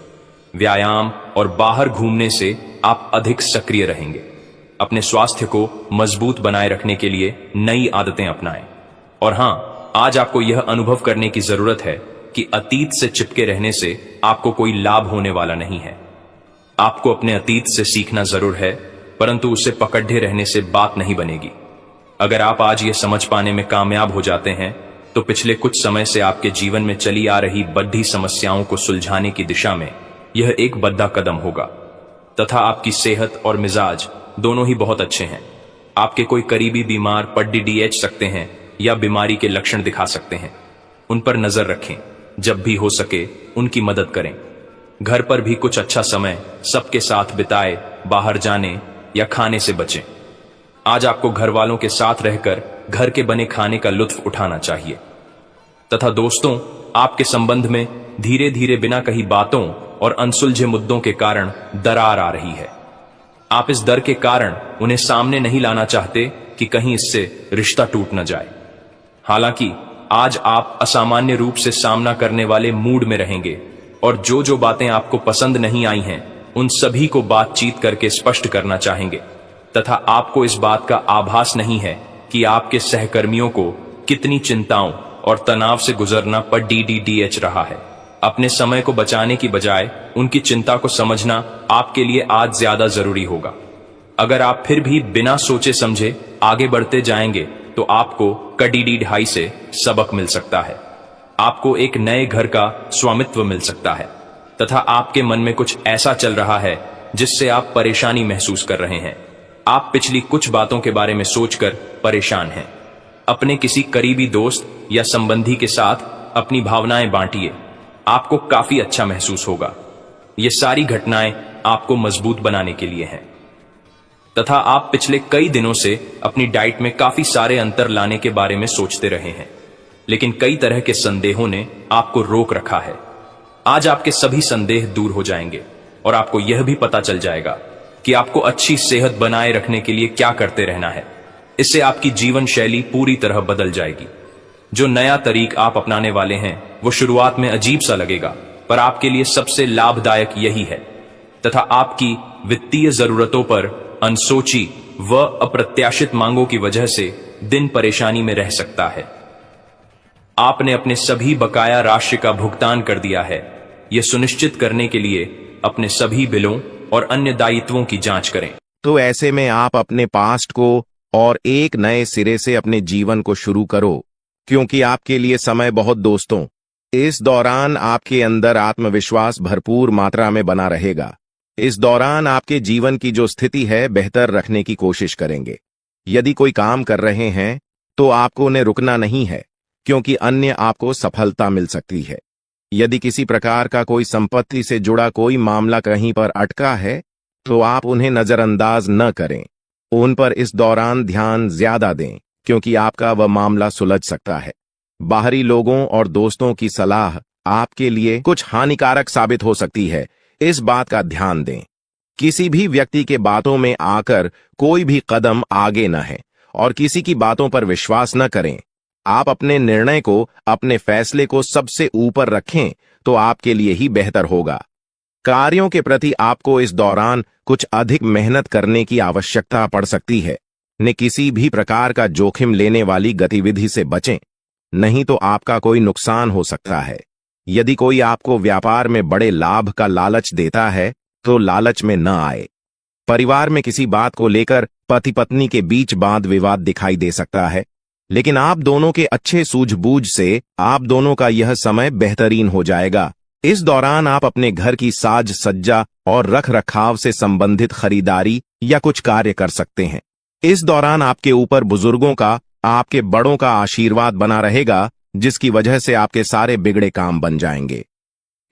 व्यायाम और बाहर घूमने से आप अधिक सक्रिय रहेंगे। अपने स्वास्थ्य को मजबूत बनाए रखने के लिए नई आदतें अपनाएं। और हां, आज आपको यह अनुभव करने की जरूरत है कि अतीत से चिपके रहने से आपको कोई लाभ होने वाला नहीं है। आपको अपने अतीत से सीखना जरूर है, परंतु उसे पकड़े रहने से बात नहीं बनेगी। अगर आप आज ये समझ पाने में कामयाब हो जाते हैं तो पिछले कुछ समय से आपके जीवन में चली आ रही बड़ी समस्याओं को सुलझाने की दिशा में यह एक बड़ा कदम होगा। तथा आपकी सेहत और मिजाज दोनों ही बहुत अच्छे हैं। आपके कोई करीबी बीमार पड्डी सकते हैं या बीमारी के लक्षण दिखा सकते हैं। उन पर नजर रखें। जब भी हो सके उनकी मदद करें। घर पर भी कुछ अच्छा समय सबके साथ बिताए, बाहर जाने या खाने से बचें। आज आपको घर वालों के साथ रहकर घर के बने खाने का लुत्फ उठाना चाहिए। तथा दोस्तों, आपके संबंध में धीरे धीरे बिना कही बातों और अनसुलझे मुद्दों के कारण दरार आ रही है। आप इस डर के कारण उन्हें सामने नहीं लाना चाहते कि कहीं इससे रिश्ता टूट न जाए। हालांकि आज आप असामान्य रूप से सामना करने वाले मूड में रहेंगे और जो जो बातें आपको पसंद नहीं आई हैं उन सभी को बातचीत करके स्पष्ट करना चाहेंगे। तथा आपको इस बात का आभास नहीं है कि आपके सहकर्मियों को कितनी चिंताओं और तनाव से गुजरना पड़ रहा है। अपने समय को बचाने की बजाय उनकी चिंता को समझना आपके लिए आज ज्यादा जरूरी होगा। अगर आप फिर भी बिना सोचे समझे आगे बढ़ते जाएंगे तो आपको कड़ी ढाई से सबक मिल सकता है। आपको एक नए घर का स्वामित्व मिल सकता है तथा आपके मन में कुछ ऐसा चल रहा है जिससे आप परेशानी महसूस कर रहे हैं। आप पिछली कुछ बातों के बारे में सोचकर परेशान हैं। अपने किसी करीबी दोस्त या संबंधी के साथ अपनी भावनाएं बांटिए। आपको काफी अच्छा महसूस होगा। ये सारी घटनाएं आपको मजबूत बनाने के लिए हैं। तथा आप पिछले कई दिनों से अपनी डाइट में काफी सारे अंतर लाने के बारे में सोचते रहे हैं, लेकिन कई तरह के संदेहों ने आपको रोक रखा है। आज आपके सभी संदेह दूर हो जाएंगे और आपको यह भी पता चल जाएगा कि आपको अच्छी सेहत बनाए रखने के लिए क्या करते रहना है। इससे आपकी जीवन शैली पूरी तरह बदल जाएगी। जो नया तरीका आप अपनाने वाले हैं वो शुरुआत में अजीब सा लगेगा, पर आपके लिए सबसे लाभदायक यही है। तथा आपकी वित्तीय जरूरतों पर अनसोची व अप्रत्याशित मांगों की वजह से दिन परेशानी में रह सकता है। आपने अपने सभी बकाया राशि का भुगतान कर दिया है। यह सुनिश्चित करने के लिए अपने सभी बिलों और अन्य दायित्वों की जांच करें। तो ऐसे में आप अपने पास्ट को और एक नए सिरे से अपने जीवन को शुरू करो, क्योंकि आपके लिए समय बहुत दोस्तों इस दौरान आपके अंदर आत्मविश्वास भरपूर मात्रा में बना रहेगा। इस दौरान आपके जीवन की जो स्थिति है बेहतर रखने की कोशिश करेंगे। यदि कोई काम कर रहे हैं तो आपको उन्हें रुकना नहीं है, क्योंकि अन्य आपको सफलता मिल सकती है। यदि किसी प्रकार का कोई संपत्ति से जुड़ा कोई मामला कहीं पर अटका है तो आप उन्हें नजरअंदाज न करें। उन पर इस दौरान ध्यान ज्यादा दें, क्योंकि आपका वह मामला सुलझ सकता है। बाहरी लोगों और दोस्तों की सलाह आपके लिए कुछ हानिकारक साबित हो सकती है, इस बात का ध्यान दें। किसी भी व्यक्ति के बातों में आकर कोई भी कदम आगे न है और किसी की बातों पर विश्वास न करें। आप अपने निर्णय को, अपने फैसले को सबसे ऊपर रखें तो आपके लिए ही बेहतर होगा। कार्यों के प्रति आपको इस दौरान कुछ अधिक मेहनत करने की आवश्यकता पड़ सकती है। न किसी भी प्रकार का जोखिम लेने वाली गतिविधि से बचें, नहीं तो आपका कोई नुकसान हो सकता है। यदि कोई आपको व्यापार में बड़े लाभ का लालच देता है तो लालच में न आए। परिवार में किसी बात को लेकर पति पत्नी के बीच वाद विवाद दिखाई दे सकता है, लेकिन आप दोनों के अच्छे सूझबूझ से आप दोनों का यह समय बेहतरीन हो जाएगा। इस दौरान आप अपने घर की साज सज्जा और रख रखाव से संबंधित खरीदारी या कुछ कार्य कर सकते हैं। इस दौरान आपके ऊपर बुजुर्गों का, आपके बड़ों का आशीर्वाद बना रहेगा, जिसकी वजह से आपके सारे बिगड़े काम बन जाएंगे।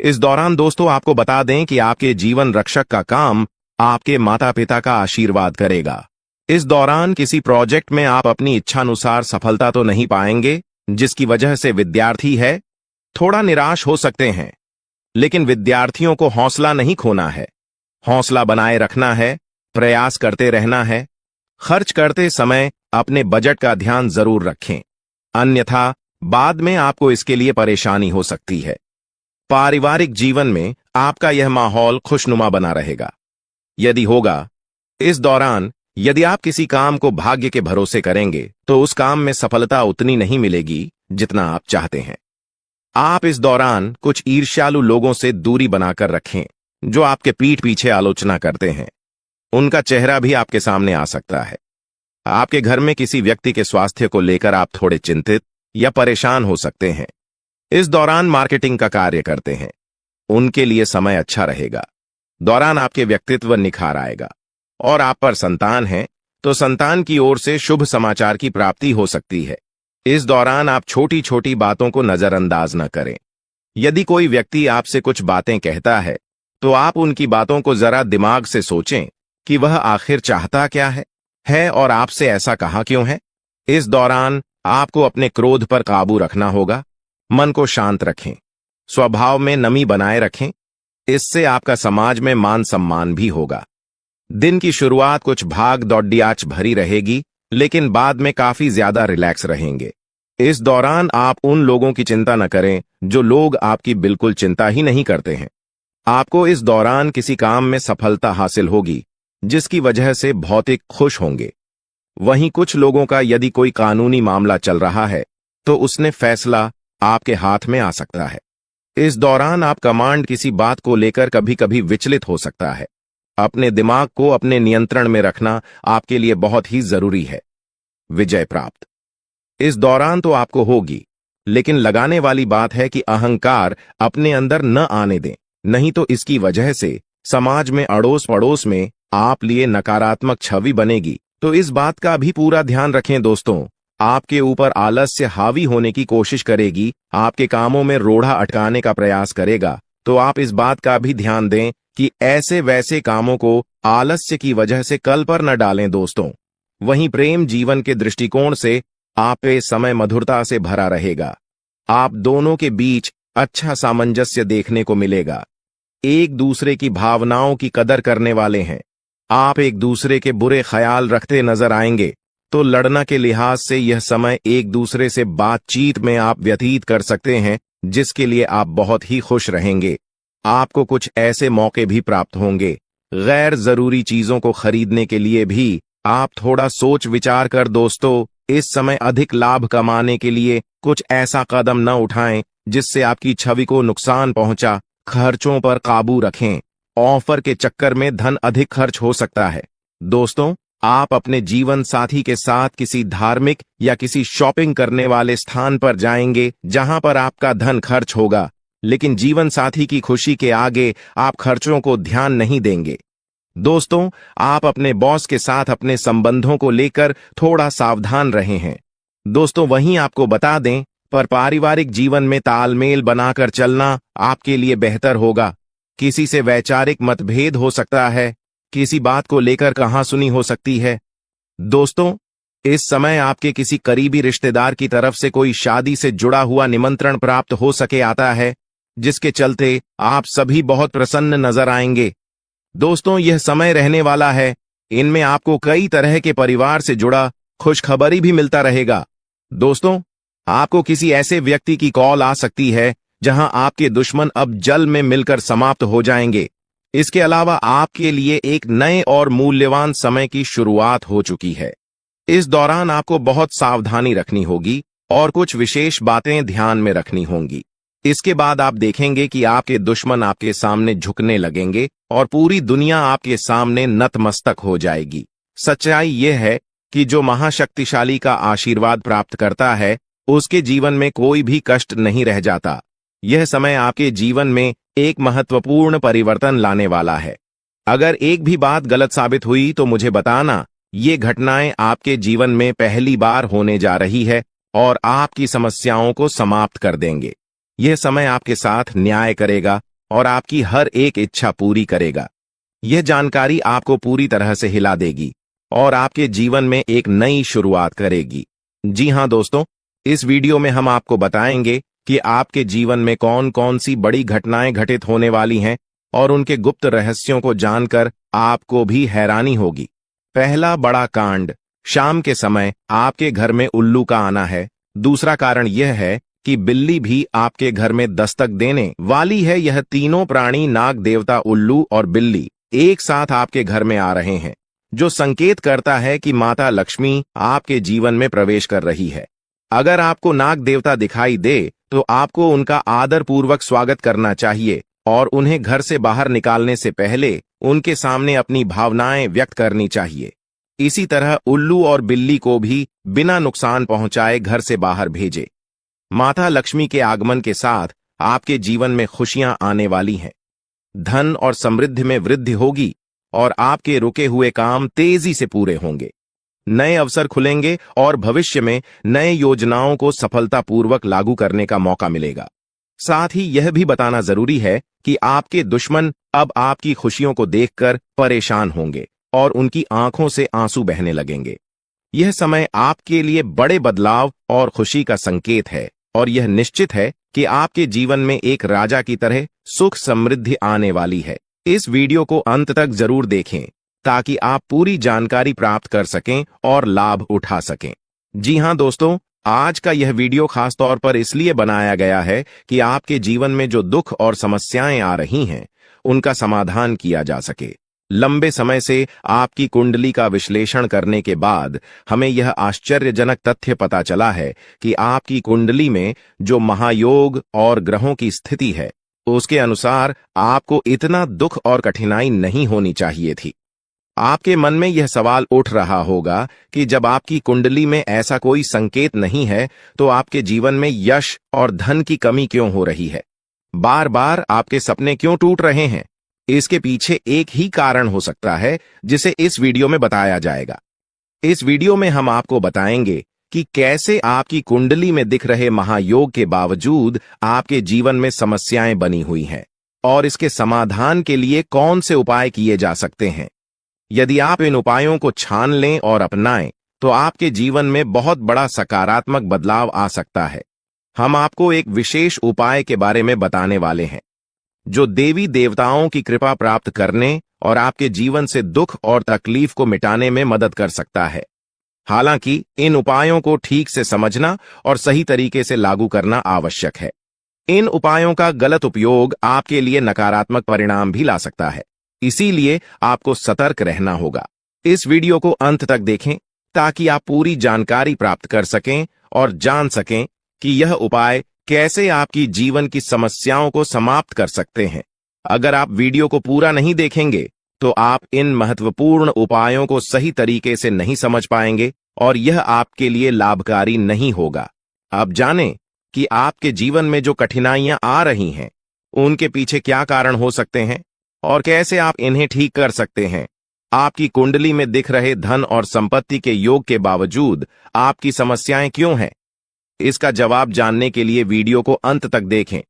इस दौरान दोस्तों आपको बता दें कि आपके जीवन रक्षक का काम आपके माता पिता का आशीर्वाद करेगा। इस दौरान किसी प्रोजेक्ट में आप अपनी इच्छानुसार सफलता तो नहीं पाएंगे, जिसकी वजह से विद्यार्थी है थोड़ा निराश हो सकते हैं, लेकिन विद्यार्थियों को हौसला नहीं खोना है, हौसला बनाए रखना है, प्रयास करते रहना है। खर्च करते समय अपने बजट का ध्यान जरूर रखें, अन्यथा बाद में आपको इसके लिए परेशानी हो सकती है। पारिवारिक जीवन में आपका यह माहौल खुशनुमा बना रहेगा। यदि होगा, इस दौरान यदि आप किसी काम को भाग्य के भरोसे करेंगे तो उस काम में सफलता उतनी नहीं मिलेगी जितना आप चाहते हैं। आप इस दौरान कुछ ईर्ष्यालु लोगों से दूरी बनाकर रखें जो आपके पीठ पीछे आलोचना करते हैं। उनका चेहरा भी आपके सामने आ सकता है। आपके घर में किसी व्यक्ति के स्वास्थ्य को लेकर आप थोड़े चिंतित या परेशान हो सकते हैं। इस दौरान मार्केटिंग का कार्य करते हैं, उनके लिए समय अच्छा रहेगा। दौरान आपके व्यक्तित्व निखार आएगा। और आप पर संतान है तो संतान की ओर से शुभ समाचार की प्राप्ति हो सकती है। इस दौरान आप छोटी छोटी बातों को नजरअंदाज न करें। यदि कोई व्यक्ति आपसे कुछ बातें कहता है तो आप उनकी बातों को जरा दिमाग से सोचें कि वह आखिर चाहता क्या है और आपसे ऐसा कहा क्यों है। इस दौरान आपको अपने क्रोध पर काबू रखना होगा। मन को शांत रखें, स्वभाव में नमी बनाए रखें, इससे आपका समाज में मान सम्मान भी होगा। दिन की शुरुआत कुछ भाग दौड़ियाच भरी रहेगी, लेकिन बाद में काफी ज्यादा रिलैक्स रहेंगे। इस दौरान आप उन लोगों की चिंता न करें जो लोग आपकी बिल्कुल चिंता ही नहीं करते हैं। आपको इस दौरान किसी काम में सफलता हासिल होगी, जिसकी वजह से भौतिक खुश होंगे। वहीं कुछ लोगों का यदि कोई कानूनी मामला चल रहा है तो उसने फैसला आपके हाथ में आ सकता है। इस दौरान आप कमांड किसी बात को लेकर कभी कभी विचलित हो सकता है। अपने दिमाग को अपने नियंत्रण में रखना आपके लिए बहुत ही जरूरी है। विजय प्राप्त इस दौरान तो आपको होगी, लेकिन लगाने वाली बात है कि अहंकार अपने अंदर न आने दें, नहीं तो इसकी वजह से समाज में अड़ोस पड़ोस में आप लिए नकारात्मक छवि बनेगी। तो इस बात का भी पूरा ध्यान रखें दोस्तों। आपके ऊपर आलस्य हावी होने की कोशिश करेगी, आपके कामों में रोड़ा अटकाने का प्रयास करेगा, तो आप इस बात का भी ध्यान दें कि ऐसे वैसे कामों को आलस्य की वजह से कल पर न डालें दोस्तों। वहीं प्रेम जीवन के दृष्टिकोण से आप पे समय मधुरता से भरा रहेगा। आप दोनों के बीच अच्छा सामंजस्य देखने को मिलेगा। एक दूसरे की भावनाओं की कदर करने वाले हैं। आप एक दूसरे के बुरे ख्याल रखते नजर आएंगे, तो लड़ना के लिहाज से यह समय एक दूसरे से बातचीत में आप व्यतीत कर सकते हैं, जिसके लिए आप बहुत ही खुश रहेंगे। आपको कुछ ऐसे मौके भी प्राप्त होंगे। गैर जरूरी चीजों को खरीदने के लिए भी आप थोड़ा सोच विचार कर दोस्तों इस समय अधिक लाभ कमाने के लिए कुछ ऐसा कदम न उठाएं जिससे आपकी छवि को नुकसान पहुंचा। खर्चों पर काबू रखें। ऑफर के चक्कर में धन अधिक खर्च हो सकता है। दोस्तों, आप अपने जीवन साथी के साथ किसी धार्मिक या किसी शॉपिंग करने वाले स्थान पर जाएंगे जहां पर आपका धन खर्च होगा, लेकिन जीवन साथी की खुशी के आगे आप खर्चों को ध्यान नहीं देंगे। दोस्तों, आप अपने बॉस के साथ अपने संबंधों को लेकर थोड़ा सावधान रहे हैं। दोस्तों, वहीं आपको बता दें, पर पारिवारिक जीवन में तालमेल बनाकर चलना आपके लिए बेहतर होगा। किसी से वैचारिक मतभेद हो सकता है, किसी बात को लेकर कहासुनी हो सकती है। दोस्तों, इस समय आपके किसी करीबी रिश्तेदार की तरफ से कोई शादी से जुड़ा हुआ निमंत्रण प्राप्त हो सके आता है, जिसके चलते आप सभी बहुत प्रसन्न नजर आएंगे। दोस्तों, यह समय रहने वाला है। इनमें आपको कई तरह के परिवार से जुड़ा खुशखबरी भी मिलता रहेगा। दोस्तों, आपको किसी ऐसे व्यक्ति की कॉल आ सकती है जहां आपके दुश्मन अब जल में मिलकर समाप्त हो जाएंगे। इसके अलावा आपके लिए एक नए और मूल्यवान समय की शुरुआत हो चुकी है। इस दौरान आपको बहुत सावधानी रखनी होगी और कुछ विशेष बातें ध्यान में रखनी होंगी। इसके बाद आप देखेंगे कि आपके दुश्मन आपके सामने झुकने लगेंगे और पूरी दुनिया आपके सामने नतमस्तक हो जाएगी। सच्चाई यह है कि जो महाशक्तिशाली का आशीर्वाद प्राप्त करता है, उसके जीवन में कोई भी कष्ट नहीं रह जाता। यह समय आपके जीवन में एक महत्वपूर्ण परिवर्तन लाने वाला है। अगर एक भी बात गलत साबित हुई तो मुझे बताना। ये घटनाएं आपके जीवन में पहली बार होने जा रही है और आपकी समस्याओं को समाप्त कर देंगे। यह समय आपके साथ न्याय करेगा और आपकी हर एक इच्छा पूरी करेगा। यह जानकारी आपको पूरी तरह से हिला देगी और आपके जीवन में एक नई शुरुआत करेगी। जी हां दोस्तों, इस वीडियो में हम आपको बताएंगे कि आपके जीवन में कौन कौन सी बड़ी घटनाएं घटित होने वाली हैं और उनके गुप्त रहस्यों को जानकर आपको भी हैरानी होगी। पहला बड़ा कांड, शाम के समय आपके घर में उल्लू का आना है। दूसरा कारण यह है कि बिल्ली भी आपके घर में दस्तक देने वाली है। यह तीनों प्राणी, नाग देवता, उल्लू और बिल्ली, एक साथ आपके घर में आ रहे हैं, जो संकेत करता है कि माता लक्ष्मी आपके जीवन में प्रवेश कर रही है। अगर आपको नाग देवता दिखाई दे तो आपको उनका आदर पूर्वक स्वागत करना चाहिए और उन्हें घर से बाहर निकालने से पहले उनके सामने अपनी भावनाएं व्यक्त करनी चाहिए। इसी तरह उल्लू और बिल्ली को भी बिना नुकसान पहुंचाए घर से बाहर भेजे। माता लक्ष्मी के आगमन के साथ आपके जीवन में खुशियां आने वाली हैं। धन और समृद्धि में वृद्धि होगी और आपके रुके हुए काम तेजी से पूरे होंगे। नए अवसर खुलेंगे और भविष्य में नए योजनाओं को सफलतापूर्वक लागू करने का मौका मिलेगा। साथ ही यह भी बताना जरूरी है कि आपके दुश्मन अब आपकी खुशियों को देखकर परेशान होंगे और उनकी आंखों से आंसू बहने लगेंगे। यह समय आपके लिए बड़े बदलाव और खुशी का संकेत है और यह निश्चित है कि आपके जीवन में एक राजा की तरह सुख समृद्धि आने वाली है। इस वीडियो को अंत तक जरूर देखें ताकि आप पूरी जानकारी प्राप्त कर सकें और लाभ उठा सकें। जी हां दोस्तों, आज का यह वीडियो खास तौर पर इसलिए बनाया गया है कि आपके जीवन में जो दुख और समस्याएं आ रही हैं, उनका समाधान किया जा सके। लंबे समय से आपकी कुंडली का विश्लेषण करने के बाद हमें यह आश्चर्यजनक तथ्य पता चला है कि आपकी कुंडली में जो महायोग और ग्रहों की स्थिति है, उसके अनुसार आपको इतना दुख और कठिनाई नहीं होनी चाहिए थी। आपके मन में यह सवाल उठ रहा होगा कि जब आपकी कुंडली में ऐसा कोई संकेत नहीं है तो आपके जीवन में यश और धन की कमी क्यों हो रही है? बार बार आपके सपने क्यों टूट रहे हैं? इसके पीछे एक ही कारण हो सकता है जिसे इस वीडियो में बताया जाएगा। इस वीडियो में हम आपको बताएंगे कि कैसे आपकी कुंडली में दिख रहे महायोग के बावजूद आपके जीवन में समस्याएं बनी हुई हैं और इसके समाधान के लिए कौन से उपाय किए जा सकते हैं। यदि आप इन उपायों को छान लें और अपनाएं तो आपके जीवन में बहुत बड़ा सकारात्मक बदलाव आ सकता है। हम आपको एक विशेष उपाय के बारे में बताने वाले हैं जो देवी देवताओं की कृपा प्राप्त करने और आपके जीवन से दुख और तकलीफ को मिटाने में मदद कर सकता है। हालांकि इन उपायों को ठीक से समझना और सही तरीके से लागू करना आवश्यक है। इन उपायों का गलत उपयोग आपके लिए नकारात्मक परिणाम भी ला सकता है, इसीलिए आपको सतर्क रहना होगा। इस वीडियो को अंत तक देखें ताकि आप पूरी जानकारी प्राप्त कर सकें और जान सकें कि यह उपाय कैसे आपकी जीवन की समस्याओं को समाप्त कर सकते हैं। अगर आप वीडियो को पूरा नहीं देखेंगे तो आप इन महत्वपूर्ण उपायों को सही तरीके से नहीं समझ पाएंगे और यह आपके लिए लाभकारी नहीं होगा। आप जानें कि आपके जीवन में जो कठिनाइयां आ रही हैं, उनके पीछे क्या कारण हो सकते हैं और कैसे आप इन्हें ठीक कर सकते हैं। आपकी कुंडली में दिख रहे धन और संपत्ति के योग के बावजूद आपकी समस्याएं क्यों हैं? इसका जवाब जानने के लिए वीडियो को अंत तक देखें।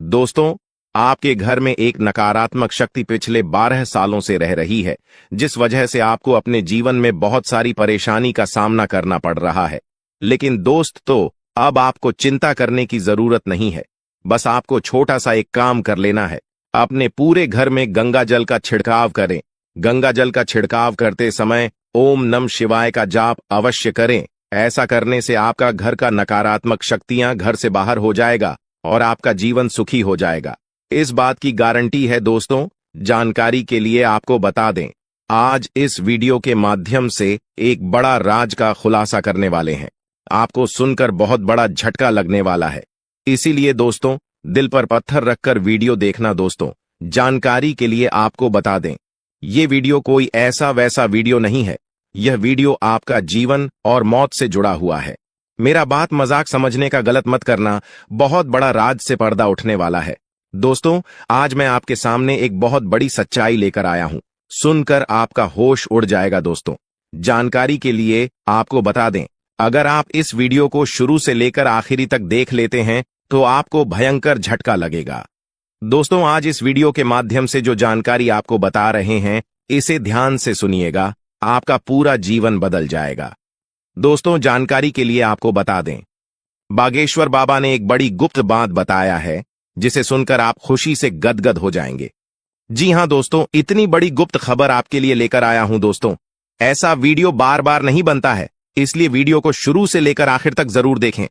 दोस्तों, आपके घर में एक नकारात्मक शक्ति पिछले 12 सालों से रह रही है, जिस वजह से आपको अपने जीवन में बहुत सारी परेशानी का सामना करना पड़ रहा है। लेकिन दोस्त, तो अब आपको चिंता करने की जरूरत नहीं है। बस आपको छोटा सा एक काम कर लेना है। अपने पूरे घर में गंगा जल का छिड़काव करें। गंगा जल का छिड़काव करते समय ओम नमः शिवाय का जाप अवश्य करें। ऐसा करने से आपका घर का नकारात्मक शक्तियां घर से बाहर हो जाएगा और आपका जीवन सुखी हो जाएगा। इस बात की गारंटी है दोस्तों। जानकारी के लिए आपको बता दें, आज इस वीडियो के माध्यम से एक बड़ा राज का खुलासा करने वाले हैं। आपको सुनकर बहुत बड़ा झटका लगने वाला है, इसीलिए दोस्तों दिल पर पत्थर रखकर वीडियो देखना। दोस्तों जानकारी के लिए आपको बता दें, ये वीडियो कोई ऐसा वैसा वीडियो नहीं है। यह वीडियो आपका जीवन और मौत से जुड़ा हुआ है। मेरा बात मजाक समझने का गलत मत करना, बहुत बड़ा राज से पर्दा उठने वाला है। दोस्तों आज मैं आपके सामने एक बहुत बड़ी सच्चाई लेकर आया हूं, सुनकर आपका होश उड़ जाएगा। दोस्तों जानकारी के लिए आपको बता दें, अगर आप इस वीडियो को शुरू से लेकर आखिरी तक देख लेते हैं तो आपको भयंकर झटका लगेगा। दोस्तों आज इस वीडियो के माध्यम से जो जानकारी आपको बता रहे हैं, इसे ध्यान से सुनिएगा, आपका पूरा जीवन बदल जाएगा। दोस्तों जानकारी के लिए आपको बता दें, बागेश्वर बाबा ने एक बड़ी गुप्त बात बताया है, जिसे सुनकर आप खुशी से गदगद हो जाएंगे। जी हां दोस्तों, इतनी बड़ी गुप्त खबर आपके लिए लेकर आया हूं। दोस्तों ऐसा वीडियो बार बार नहीं बनता है, इसलिए वीडियो को शुरू से लेकर आखिर तक जरूर देखें।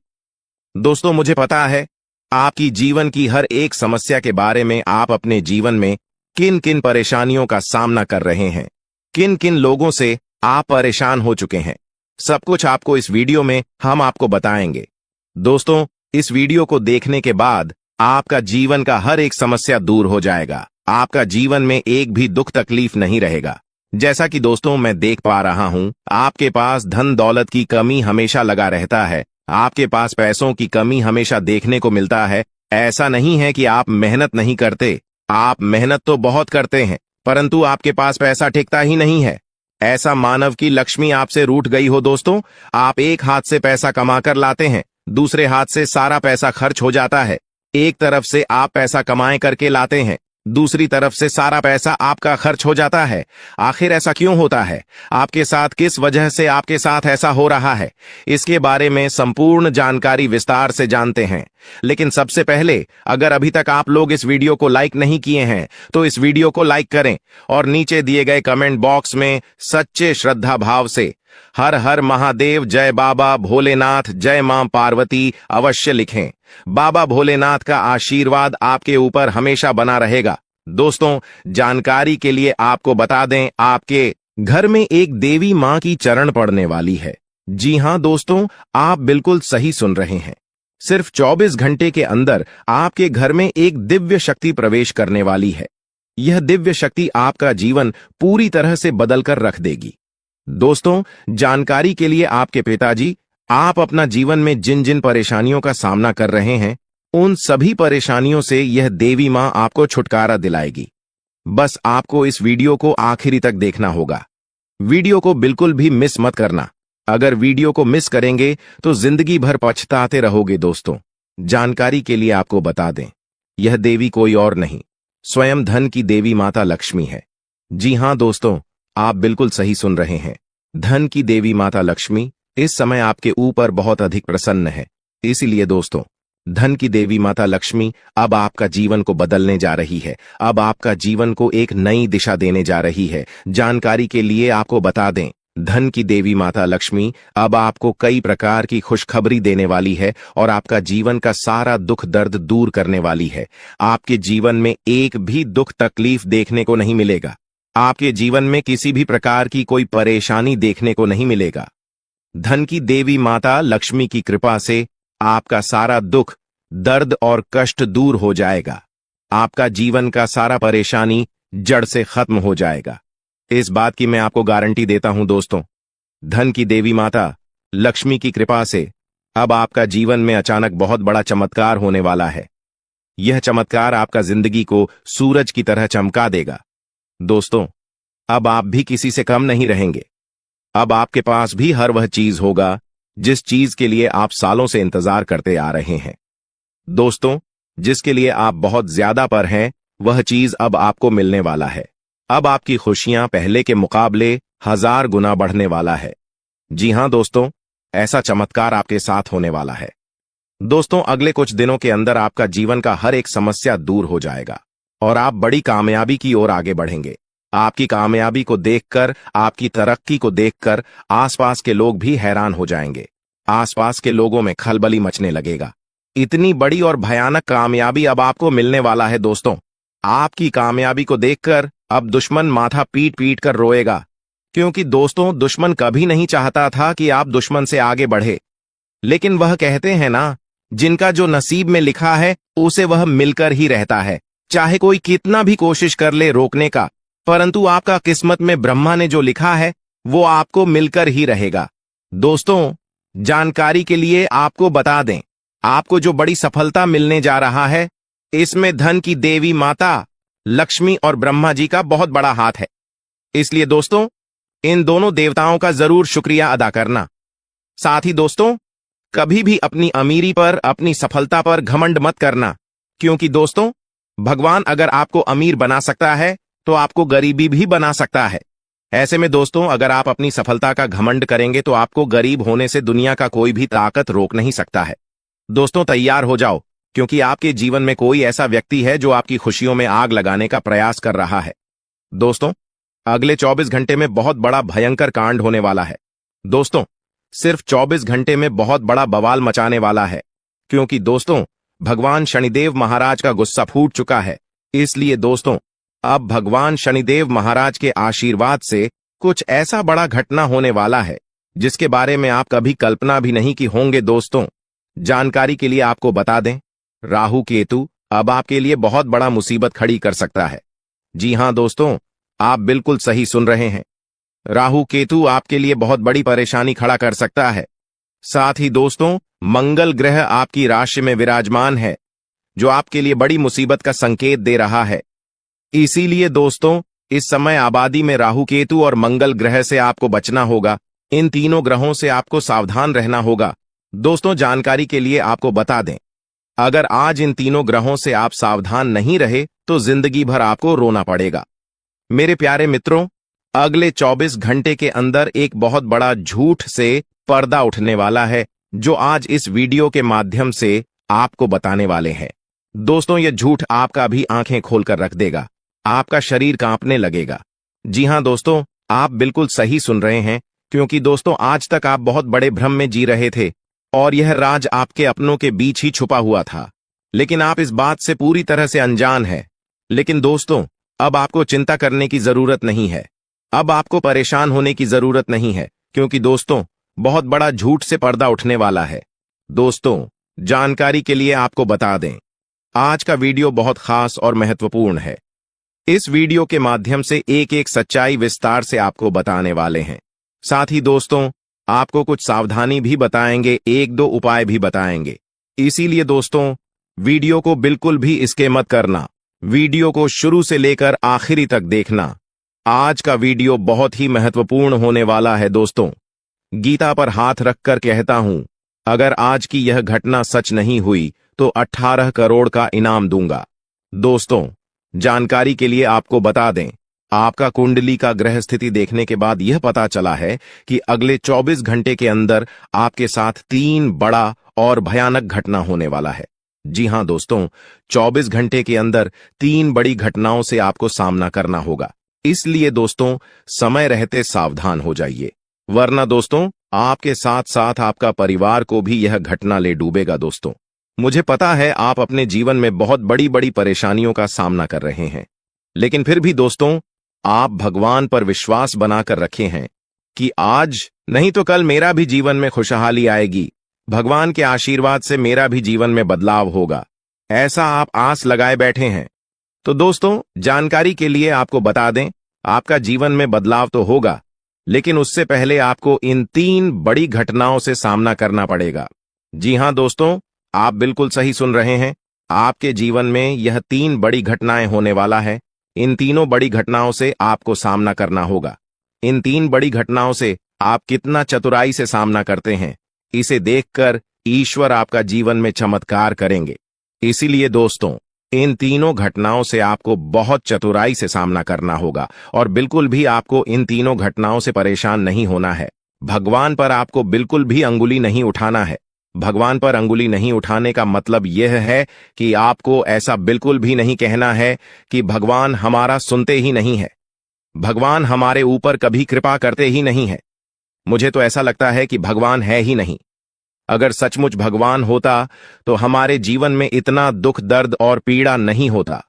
दोस्तों मुझे पता है आपकी जीवन की हर एक समस्या के बारे में, आप अपने जीवन में किन किन परेशानियों का सामना कर रहे हैं, किन किन लोगों से आप परेशान हो चुके हैं, सब कुछ आपको इस वीडियो में हम आपको बताएंगे। दोस्तों इस वीडियो को देखने के बाद आपका जीवन का हर एक समस्या दूर हो जाएगा। आपका जीवन में एक भी दुख तकलीफ नहीं रहेगा। जैसा कि दोस्तों मैं देख पा रहा हूं, आपके पास धन दौलत की कमी हमेशा लगा रहता है। आपके पास पैसों की कमी हमेशा देखने को मिलता है। ऐसा नहीं है कि आप मेहनत नहीं करते, आप मेहनत तो बहुत करते हैं, परंतु आपके पास पैसा टिकता ही नहीं है। ऐसा मानव की लक्ष्मी आपसे रूठ गई हो। दोस्तों आप एक हाथ से पैसा कमाकर लाते हैं, दूसरे हाथ से सारा पैसा खर्च हो जाता है। एक तरफ से आप पैसा कमाए करके लाते हैं, दूसरी तरफ से सारा पैसा आपका खर्च हो जाता है। आखिर ऐसा क्यों होता है? आपके साथ किस वजह से आपके साथ ऐसा हो रहा है, इसके बारे में संपूर्ण जानकारी विस्तार से जानते हैं। लेकिन सबसे पहले, अगर अभी तक आप लोग इस वीडियो को लाइक नहीं किए हैं तो इस वीडियो को लाइक करें और नीचे दिए गए कमेंट बॉक्स में सच्चे श्रद्धा भाव से हर हर महादेव, जय बाबा भोलेनाथ, जय मां पार्वती अवश्य लिखें। बाबा भोलेनाथ का आशीर्वाद आपके ऊपर हमेशा बना रहेगा। दोस्तों जानकारी के लिए आपको बता दें, आपके घर में एक देवी मां की चरण पड़ने वाली है। जी हां दोस्तों, आप बिल्कुल सही सुन रहे हैं। सिर्फ 24 घंटे के अंदर आपके घर में एक दिव्य शक्ति प्रवेश करने वाली है। यह दिव्य शक्ति आपका जीवन पूरी तरह से बदलकर रख देगी। दोस्तों जानकारी के लिए आपके पिताजी, आप अपना जीवन में जिन जिन परेशानियों का सामना कर रहे हैं, उन सभी परेशानियों से यह देवी मां आपको छुटकारा दिलाएगी। बस आपको इस वीडियो को आखिरी तक देखना होगा। वीडियो को बिल्कुल भी मिस मत करना। अगर वीडियो को मिस करेंगे तो जिंदगी भर पछताते रहोगे। दोस्तों जानकारी के लिए आपको बता दें, यह देवी कोई और नहीं, स्वयं धन की देवी माता लक्ष्मी है। जी हां दोस्तों, आप बिल्कुल सही सुन रहे हैं। धन की देवी माता लक्ष्मी इस समय आपके ऊपर बहुत अधिक प्रसन्न है। इसीलिए दोस्तों धन की देवी माता लक्ष्मी अब आपका जीवन को बदलने जा रही है, अब आपका जीवन को एक नई दिशा देने जा रही है। जानकारी के लिए आपको बता दें, धन की देवी माता लक्ष्मी अब आपको कई प्रकार की खुशखबरी देने वाली है और आपका जीवन का सारा दुख दर्द दूर करने वाली है। आपके जीवन में एक भी दुख तकलीफ देखने को नहीं मिलेगा। आपके जीवन में किसी भी प्रकार की कोई परेशानी देखने को नहीं मिलेगा। धन की देवी माता लक्ष्मी की कृपा से आपका सारा दुख दर्द और कष्ट दूर हो जाएगा। आपका जीवन का सारा परेशानी जड़ से खत्म हो जाएगा। इस बात की मैं आपको गारंटी देता हूं दोस्तों। धन की देवी माता लक्ष्मी की कृपा से अब आपका जीवन में अचानक बहुत बड़ा चमत्कार होने वाला है। यह चमत्कार आपका जिंदगी को सूरज की तरह चमका देगा। दोस्तों अब आप भी किसी से कम नहीं रहेंगे। अब आपके पास भी हर वह चीज होगा जिस चीज के लिए आप सालों से इंतजार करते आ रहे हैं। दोस्तों जिसके लिए आप बहुत ज्यादा पर हैं, वह चीज अब आपको मिलने वाला है। अब आपकी खुशियां पहले के मुकाबले 1000 गुना बढ़ने वाला है। जी हां दोस्तों, ऐसा चमत्कार आपके साथ होने वाला है। दोस्तों अगले कुछ दिनों के अंदर आपका जीवन का हर एक समस्या दूर हो जाएगा। और आप बड़ी कामयाबी की ओर आगे बढ़ेंगे। आपकी कामयाबी को देखकर, आपकी तरक्की को देखकर आसपास के लोग भी हैरान हो जाएंगे। आसपास के लोगों में खलबली मचने लगेगा। इतनी बड़ी और भयानक कामयाबी अब आपको मिलने वाला है दोस्तों। आपकी कामयाबी को देखकर अब दुश्मन माथा पीट पीट कर रोएगा, क्योंकि दोस्तों दुश्मन कभी नहीं चाहता था कि आप दुश्मन से आगे बढ़े। लेकिन वह कहते हैं ना, जिनका जो नसीब में लिखा है उसे वह मिलकर ही रहता है। चाहे कोई कितना भी कोशिश कर ले रोकने का, परंतु आपका किस्मत में ब्रह्मा ने जो लिखा है वो आपको मिलकर ही रहेगा। दोस्तों, जानकारी के लिए आपको बता दें, आपको जो बड़ी सफलता मिलने जा रहा है, इसमें धन की देवी माता लक्ष्मी और ब्रह्मा जी का बहुत बड़ा हाथ है। इसलिए दोस्तों, इन दोनों देवताओं का जरूर शुक्रिया अदा करना। साथ ही दोस्तों, कभी भी अपनी अमीरी पर, अपनी सफलता पर घमंड मत करना, क्योंकि दोस्तों भगवान अगर आपको अमीर बना सकता है तो आपको गरीबी भी बना सकता है। ऐसे में दोस्तों, अगर आप अपनी सफलता का घमंड करेंगे तो आपको गरीब होने से दुनिया का कोई भी ताकत रोक नहीं सकता है। दोस्तों तैयार हो जाओ, क्योंकि आपके जीवन में कोई ऐसा व्यक्ति है जो आपकी खुशियों में आग लगाने का प्रयास कर रहा है। दोस्तों, अगले 24 घंटे में बहुत बड़ा भयंकर कांड होने वाला है। दोस्तों, सिर्फ 24 घंटे में बहुत बड़ा बवाल मचाने वाला है, क्योंकि दोस्तों भगवान शनिदेव महाराज का गुस्सा फूट चुका है। इसलिए दोस्तों, अब भगवान शनिदेव महाराज के आशीर्वाद से कुछ ऐसा बड़ा घटना होने वाला है जिसके बारे में आप कभी कल्पना भी नहीं की होंगे। दोस्तों, जानकारी के लिए आपको बता दें, राहु केतु अब आपके लिए बहुत बड़ा मुसीबत खड़ी कर सकता है। जी हां दोस्तों, आप बिल्कुल सही सुन रहे हैं। राहु केतु आपके लिए बहुत बड़ी परेशानी खड़ा कर सकता है। साथ ही दोस्तों, मंगल ग्रह आपकी राशि में विराजमान है, जो आपके लिए बड़ी मुसीबत का संकेत दे रहा है। इसीलिए दोस्तों, इस समय आबादी में राहु केतु और मंगल ग्रह से आपको बचना होगा। इन तीनों ग्रहों से आपको सावधान रहना होगा। दोस्तों, जानकारी के लिए आपको बता दें, अगर आज इन तीनों ग्रहों से आप सावधान नहीं रहे तो जिंदगी भर आपको रोना पड़ेगा। मेरे प्यारे मित्रों, अगले 24 घंटे के अंदर एक बहुत बड़ा झूठ से पर्दा उठने वाला है, जो आज इस वीडियो के माध्यम से आपको बताने वाले हैं। दोस्तों, यह झूठ आपका भी आंखें खोलकर रख देगा, आपका शरीर कांपने लगेगा। जी हां दोस्तों, आप बिल्कुल सही सुन रहे हैं, क्योंकि दोस्तों आज तक आप बहुत बड़े भ्रम में जी रहे थे और यह राज आपके अपनों के बीच ही छुपा हुआ था, लेकिन आप इस बात से पूरी तरह से अनजान हैं। लेकिन दोस्तों, अब आपको चिंता करने की जरूरत नहीं है, अब आपको परेशान होने की जरूरत नहीं है, क्योंकि दोस्तों बहुत बड़ा झूठ से पर्दा उठने वाला है। दोस्तों, जानकारी के लिए आपको बता दें, आज का वीडियो बहुत खास और महत्वपूर्ण है। इस वीडियो के माध्यम से एक एक सच्चाई विस्तार से आपको बताने वाले हैं। साथ ही दोस्तों, आपको कुछ सावधानी भी बताएंगे, एक दो उपाय भी बताएंगे। इसीलिए दोस्तों, वीडियो को बिल्कुल भी स्किप मत करना, वीडियो को शुरू से लेकर आखिरी तक देखना। आज का वीडियो बहुत ही महत्वपूर्ण होने वाला है। दोस्तों, गीता पर हाथ रखकर कहता हूं, अगर आज की यह घटना सच नहीं हुई तो 18 करोड़ का इनाम दूंगा। दोस्तों, जानकारी के लिए आपको बता दें, आपका कुंडली का ग्रह स्थिति देखने के बाद यह पता चला है कि अगले 24 घंटे के अंदर आपके साथ 3 बड़ा और भयानक घटना होने वाला है। जी हां दोस्तों, 24 घंटे के अंदर 3 बड़ी घटनाओं से आपको सामना करना होगा। इसलिए दोस्तों, समय रहते सावधान हो जाइए, वरना दोस्तों आपके साथ साथ आपका परिवार को भी यह घटना ले डूबेगा। दोस्तों, मुझे पता है आप अपने जीवन में बहुत बड़ी बड़ी परेशानियों का सामना कर रहे हैं, लेकिन फिर भी दोस्तों आप भगवान पर विश्वास बनाकर रखे हैं कि आज नहीं तो कल मेरा भी जीवन में खुशहाली आएगी, भगवान के आशीर्वाद से मेरा भी जीवन में बदलाव होगा, ऐसा आप आस लगाए बैठे हैं। तो दोस्तों, जानकारी के लिए आपको बता दें, आपका जीवन में बदलाव तो होगा, लेकिन उससे पहले आपको इन 3 बड़ी घटनाओं से सामना करना पड़ेगा। जी हां दोस्तों, आप बिल्कुल सही सुन रहे हैं, आपके जीवन में यह 3 बड़ी घटनाएं होने वाला है। इन तीनों बड़ी घटनाओं से आपको सामना करना होगा। इन 3 बड़ी घटनाओं से आप कितना चतुराई से सामना करते हैं, इसे देखकर ईश्वर आपका जीवन में चमत्कार करेंगे। इसीलिए दोस्तों, इन तीनों घटनाओं से आपको बहुत चतुराई से सामना करना होगा और बिल्कुल भी आपको इन तीनों घटनाओं से परेशान नहीं होना है। भगवान पर आपको बिल्कुल भी अंगुली नहीं उठाना है। भगवान पर अंगुली नहीं उठाने का मतलब यह है कि आपको ऐसा बिल्कुल भी नहीं कहना है कि भगवान हमारा सुनते ही नहीं है, भगवान हमारे ऊपर कभी कृपा करते ही नहीं है। मुझे तो ऐसा लगता है कि भगवान है ही नहीं। अगर सचमुच भगवान होता तो हमारे जीवन में इतना दुख, दर्द और पीड़ा नहीं होता।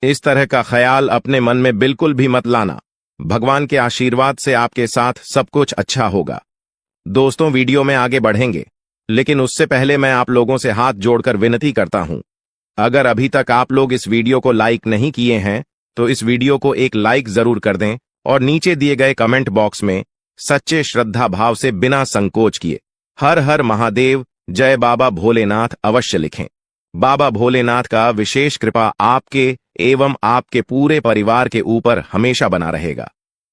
इस तरह का ख्याल अपने मन में बिल्कुल भी मत लाना। भगवान के आशीर्वाद से आपके साथ सब कुछ अच्छा होगा। दोस्तों, वीडियो में आगे बढ़ेंगे, लेकिन उससे पहले मैं आप लोगों से हाथ जोड़कर विनती करता हूं, अगर अभी तक आप लोग इस वीडियो को लाइक नहीं किए हैं तो इस वीडियो को एक लाइक जरूर कर दें और नीचे दिए गए कमेंट बॉक्स में सच्चे श्रद्धा भाव से बिना संकोच किए हर हर महादेव, जय बाबा भोलेनाथ अवश्य लिखें। बाबा भोलेनाथ का विशेष कृपा आपके एवं आपके पूरे परिवार के ऊपर हमेशा बना रहेगा।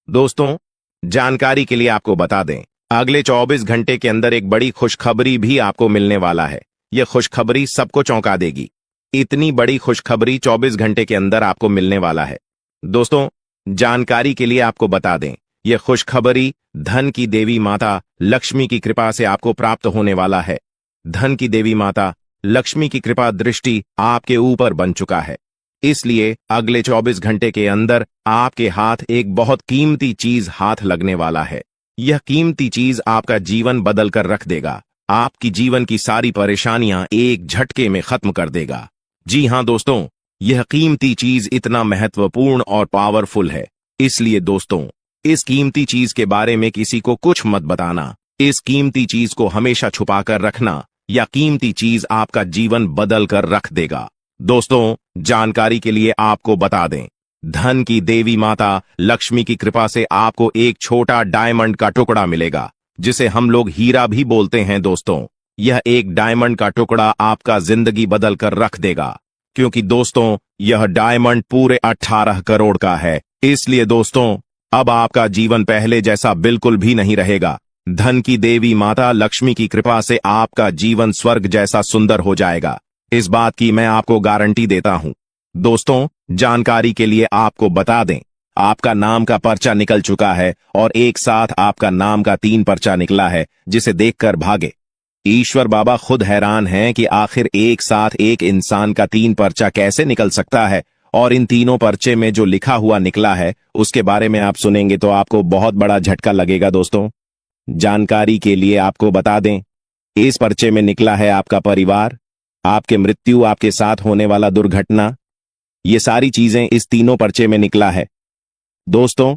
दोस्तों, जानकारी के लिए आपको बता दें, अगले 24 घंटे के अंदर एक बड़ी खुशखबरी भी आपको मिलने वाला है। यह खुशखबरी सबको चौंका देगी। इतनी बड़ी खुशखबरी 24 घंटे के अंदर आपको मिलने वाला है। दोस्तों, जानकारी के लिए आपको बता दें, यह खुशखबरी धन की देवी माता लक्ष्मी की कृपा से आपको प्राप्त होने वाला है। धन की देवी माता लक्ष्मी की कृपा दृष्टि आपके ऊपर बन चुका है, इसलिए अगले 24 घंटे के अंदर आपके हाथ एक बहुत कीमती चीज हाथ लगने वाला है। यह कीमती चीज आपका जीवन बदल कर रख देगा, आपकी जीवन की सारी परेशानियां एक झटके में खत्म कर देगा। जी हां दोस्तों, यह कीमती चीज इतना महत्वपूर्ण और पावरफुल है, इसलिए दोस्तों, इस कीमती चीज के बारे में किसी को कुछ मत बताना। इस कीमती चीज को हमेशा छुपा कर रखना, या कीमती चीज आपका जीवन बदल कर रख देगा। दोस्तों, जानकारी के लिए आपको बता दें, धन की देवी माता लक्ष्मी की कृपा से आपको एक छोटा डायमंड का टुकड़ा मिलेगा, जिसे हम लोग हीरा भी बोलते हैं। दोस्तों, यह एक डायमंड का टुकड़ा आपका जिंदगी बदल कर रख देगा, क्योंकि दोस्तों, यह डायमंड पूरे 18 करोड़ का है। इसलिए दोस्तों, अब आपका जीवन पहले जैसा बिल्कुल भी नहीं रहेगा। धन की देवी माता लक्ष्मी की कृपा से आपका जीवन स्वर्ग जैसा सुंदर हो जाएगा। इस बात की मैं आपको गारंटी देता हूं। दोस्तों, जानकारी के लिए आपको बता दें, आपका नाम का पर्चा निकल चुका है और एक साथ आपका नाम का 3 पर्चा निकला है, जिसे देखकर भागे। ईश्वर बाबा खुद हैरान हैं कि आखिर एक साथ एक इंसान का 3 पर्चा कैसे निकल सकता है, और इन तीनों पर्चे में जो लिखा हुआ निकला है उसके बारे में आप सुनेंगे तो आपको बहुत बड़ा झटका लगेगा। दोस्तों, जानकारी के लिए आपको बता दें, इस पर्चे में निकला है आपका परिवार, आपके मृत्यु, आपके साथ होने वाला दुर्घटना, ये सारी चीजें इस तीनों पर्चे में निकला है। दोस्तों,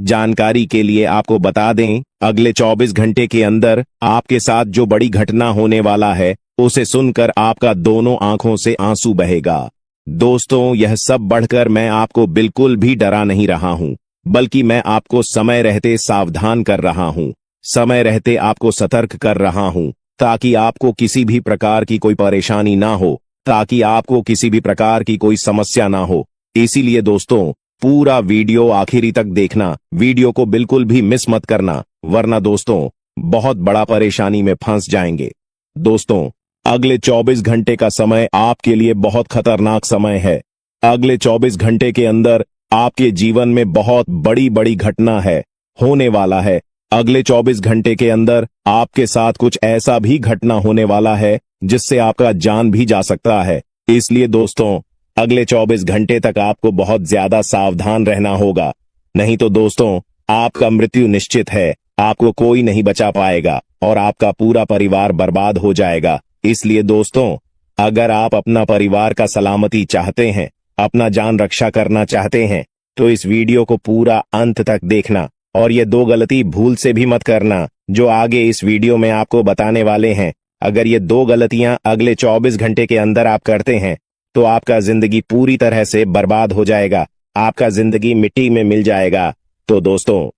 जानकारी के लिए आपको बता दें, अगले 24 घंटे के अंदर आपके साथ जो बड़ी घटना होने वाला है उसे सुनकर आपका दोनों आंखों से आंसू बहेगा। दोस्तों, यह सब बढ़कर मैं आपको बिल्कुल भी डरा नहीं रहा हूं, बल्कि मैं आपको समय रहते सावधान कर रहा हूं, समय रहते आपको सतर्क कर रहा हूं, ताकि आपको किसी भी प्रकार की कोई परेशानी ना हो, ताकि आपको किसी भी प्रकार की कोई समस्या ना हो। इसीलिए दोस्तों, पूरा वीडियो आखिरी तक देखना, वीडियो को बिल्कुल भी मिस मत करना, वरना दोस्तों बहुत बड़ा परेशानी में फंस जाएंगे। दोस्तों, अगले 24 घंटे का समय आपके लिए बहुत खतरनाक समय है। अगले 24 घंटे के अंदर आपके जीवन में बहुत बड़ी बड़ी घटना है, होने वाला है। अगले 24 घंटे के अंदर आपके साथ कुछ ऐसा भी घटना होने वाला है जिससे आपका जान भी जा सकता है। इसलिए दोस्तों, अगले 24 घंटे तक आपको बहुत ज्यादा सावधान रहना होगा, नहीं तो दोस्तों आपका मृत्यु निश्चित है, आपको कोई नहीं बचा पाएगा और आपका पूरा परिवार बर्बाद हो जाएगा। इसलिए दोस्तों, अगर आप अपना परिवार का सलामती चाहते हैं, अपना जान रक्षा करना चाहते हैं, तो इस वीडियो को पूरा अंत तक देखना, और ये 2 गलती भूल से भी मत करना जो आगे इस वीडियो में आपको बताने वाले हैं। अगर ये 2 गलतियां अगले 24 घंटे के अंदर आप करते हैं तो आपका जिंदगी पूरी तरह से बर्बाद हो जाएगा, आपका जिंदगी मिट्टी में मिल जाएगा। तो दोस्तों,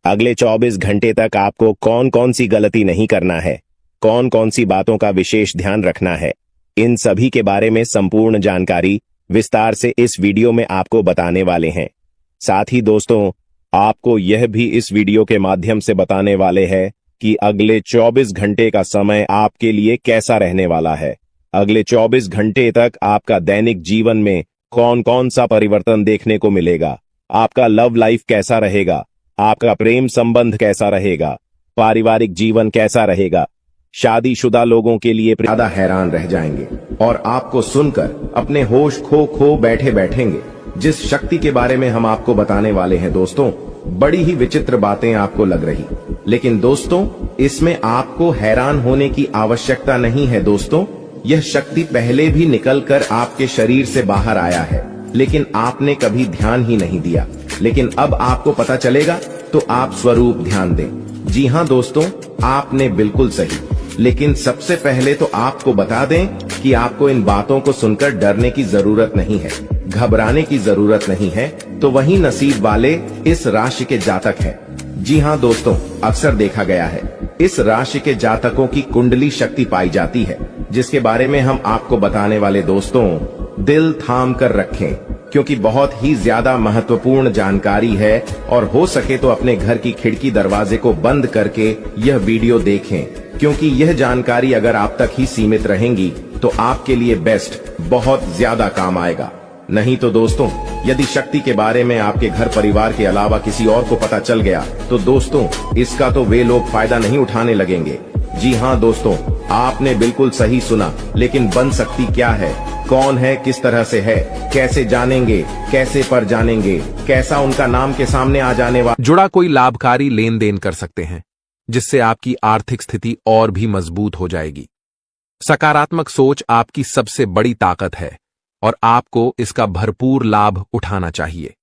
अगले 24 घंटे तक आपको कौन कौन सी गलती नहीं करना है, कौन कौन सी बातों का विशेष ध्यान रखना है, इन सभी के बारे में संपूर्ण जानकारी विस्तार से इस वीडियो में आपको बताने वाले हैं। साथ ही दोस्तों, आपको यह भी इस वीडियो के माध्यम से बताने वाले हैं कि अगले 24 घंटे का समय आपके लिए कैसा रहने वाला है। अगले 24 घंटे तक आपका दैनिक जीवन में कौन कौन सा परिवर्तन देखने को मिलेगा, आपका लव लाइफ कैसा रहेगा, आपका प्रेम संबंध कैसा रहेगा, पारिवारिक जीवन कैसा रहेगा, शादीशुदा लोगों के लिए ज्यादा हैरान रह जाएंगे और आपको सुनकर अपने होश खो खो बैठे बैठेंगे। जिस शक्ति के बारे में हम आपको बताने वाले हैं दोस्तों, बड़ी ही विचित्र बातें आपको लग रही, लेकिन दोस्तों इसमें आपको हैरान होने की आवश्यकता नहीं है। दोस्तों यह शक्ति पहले भी निकलकर आपके शरीर से बाहर आया है, लेकिन आपने कभी ध्यान ही नहीं दिया। लेकिन अब आपको पता चलेगा, तो आप स्वरूप ध्यान दें। जी हाँ दोस्तों, आपने बिल्कुल सही। लेकिन सबसे पहले तो आपको बता दें कि आपको इन बातों को सुनकर डरने की जरूरत नहीं है, घबराने की जरूरत नहीं है। तो वही नसीब वाले इस राशि के जातक हैं। जी हाँ दोस्तों, अक्सर देखा गया है इस राशि के जातकों की कुंडली शक्ति पाई जाती है, जिसके बारे में हम आपको बताने वाले दोस्तों दिल थाम कर रखें, क्योंकि बहुत ही ज्यादा महत्वपूर्ण जानकारी है। और हो सके तो अपने घर की खिड़की दरवाजे को बंद करके यह वीडियो देखें, क्योंकि यह जानकारी अगर आप तक ही सीमित रहेंगी तो आपके लिए बेस्ट बहुत ज्यादा काम आएगा। नहीं तो दोस्तों, यदि शक्ति के बारे में आपके घर परिवार के अलावा किसी और को पता चल गया तो दोस्तों इसका तो वे लोग फायदा नहीं उठाने लगेंगे। जी हाँ दोस्तों, आपने बिल्कुल सही सुना। लेकिन बन सकती क्या है, कौन है, किस तरह से है, कैसे जानेंगे, कैसे पर जानेंगे, कैसा उनका नाम के सामने आ जाने वाला जुड़ा कोई लाभकारी लेन देन कर सकते हैं, जिससे आपकी आर्थिक स्थिति और भी मजबूत हो जाएगी। सकारात्मक सोच आपकी सबसे बड़ी ताकत है और आपको इसका भरपूर लाभ उठाना चाहिए।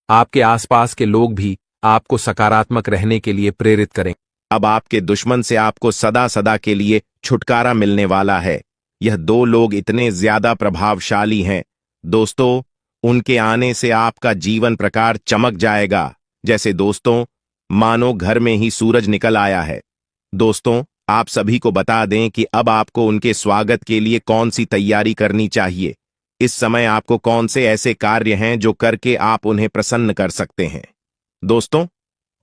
आपके आसपास के लोग भी आपको सकारात्मक रहने के लिए प्रेरित करें। अब आपके दुश्मन से आपको सदा सदा के लिए छुटकारा मिलने वाला है। यह दो लोग इतने ज्यादा प्रभावशाली हैं दोस्तों, उनके आने से आपका जीवन प्रकार चमक जाएगा, जैसे दोस्तों मानो घर में ही सूरज निकल आया है। दोस्तों आप सभी को बता दें कि अब आपको उनके स्वागत के लिए कौन सी तैयारी करनी चाहिए। इस समय आपको कौन से ऐसे कार्य हैं जो करके आप उन्हें प्रसन्न कर सकते हैं दोस्तों।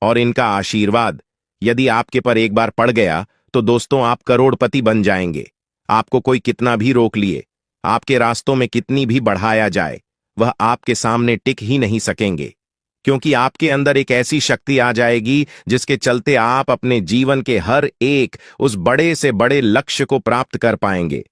और इनका आशीर्वाद यदि आपके पर एक बार पड़ गया तो दोस्तों आप करोड़पति बन जाएंगे। आपको कोई कितना भी रोक लिए, आपके रास्तों में कितनी भी बढ़ाया जाए, वह आपके सामने टिक ही नहीं सकेंगे, क्योंकि आपके अंदर एक ऐसी शक्ति आ जाएगी जिसके चलते आप अपने जीवन के हर एक उस बड़े से बड़े लक्ष्य को प्राप्त कर पाएंगे।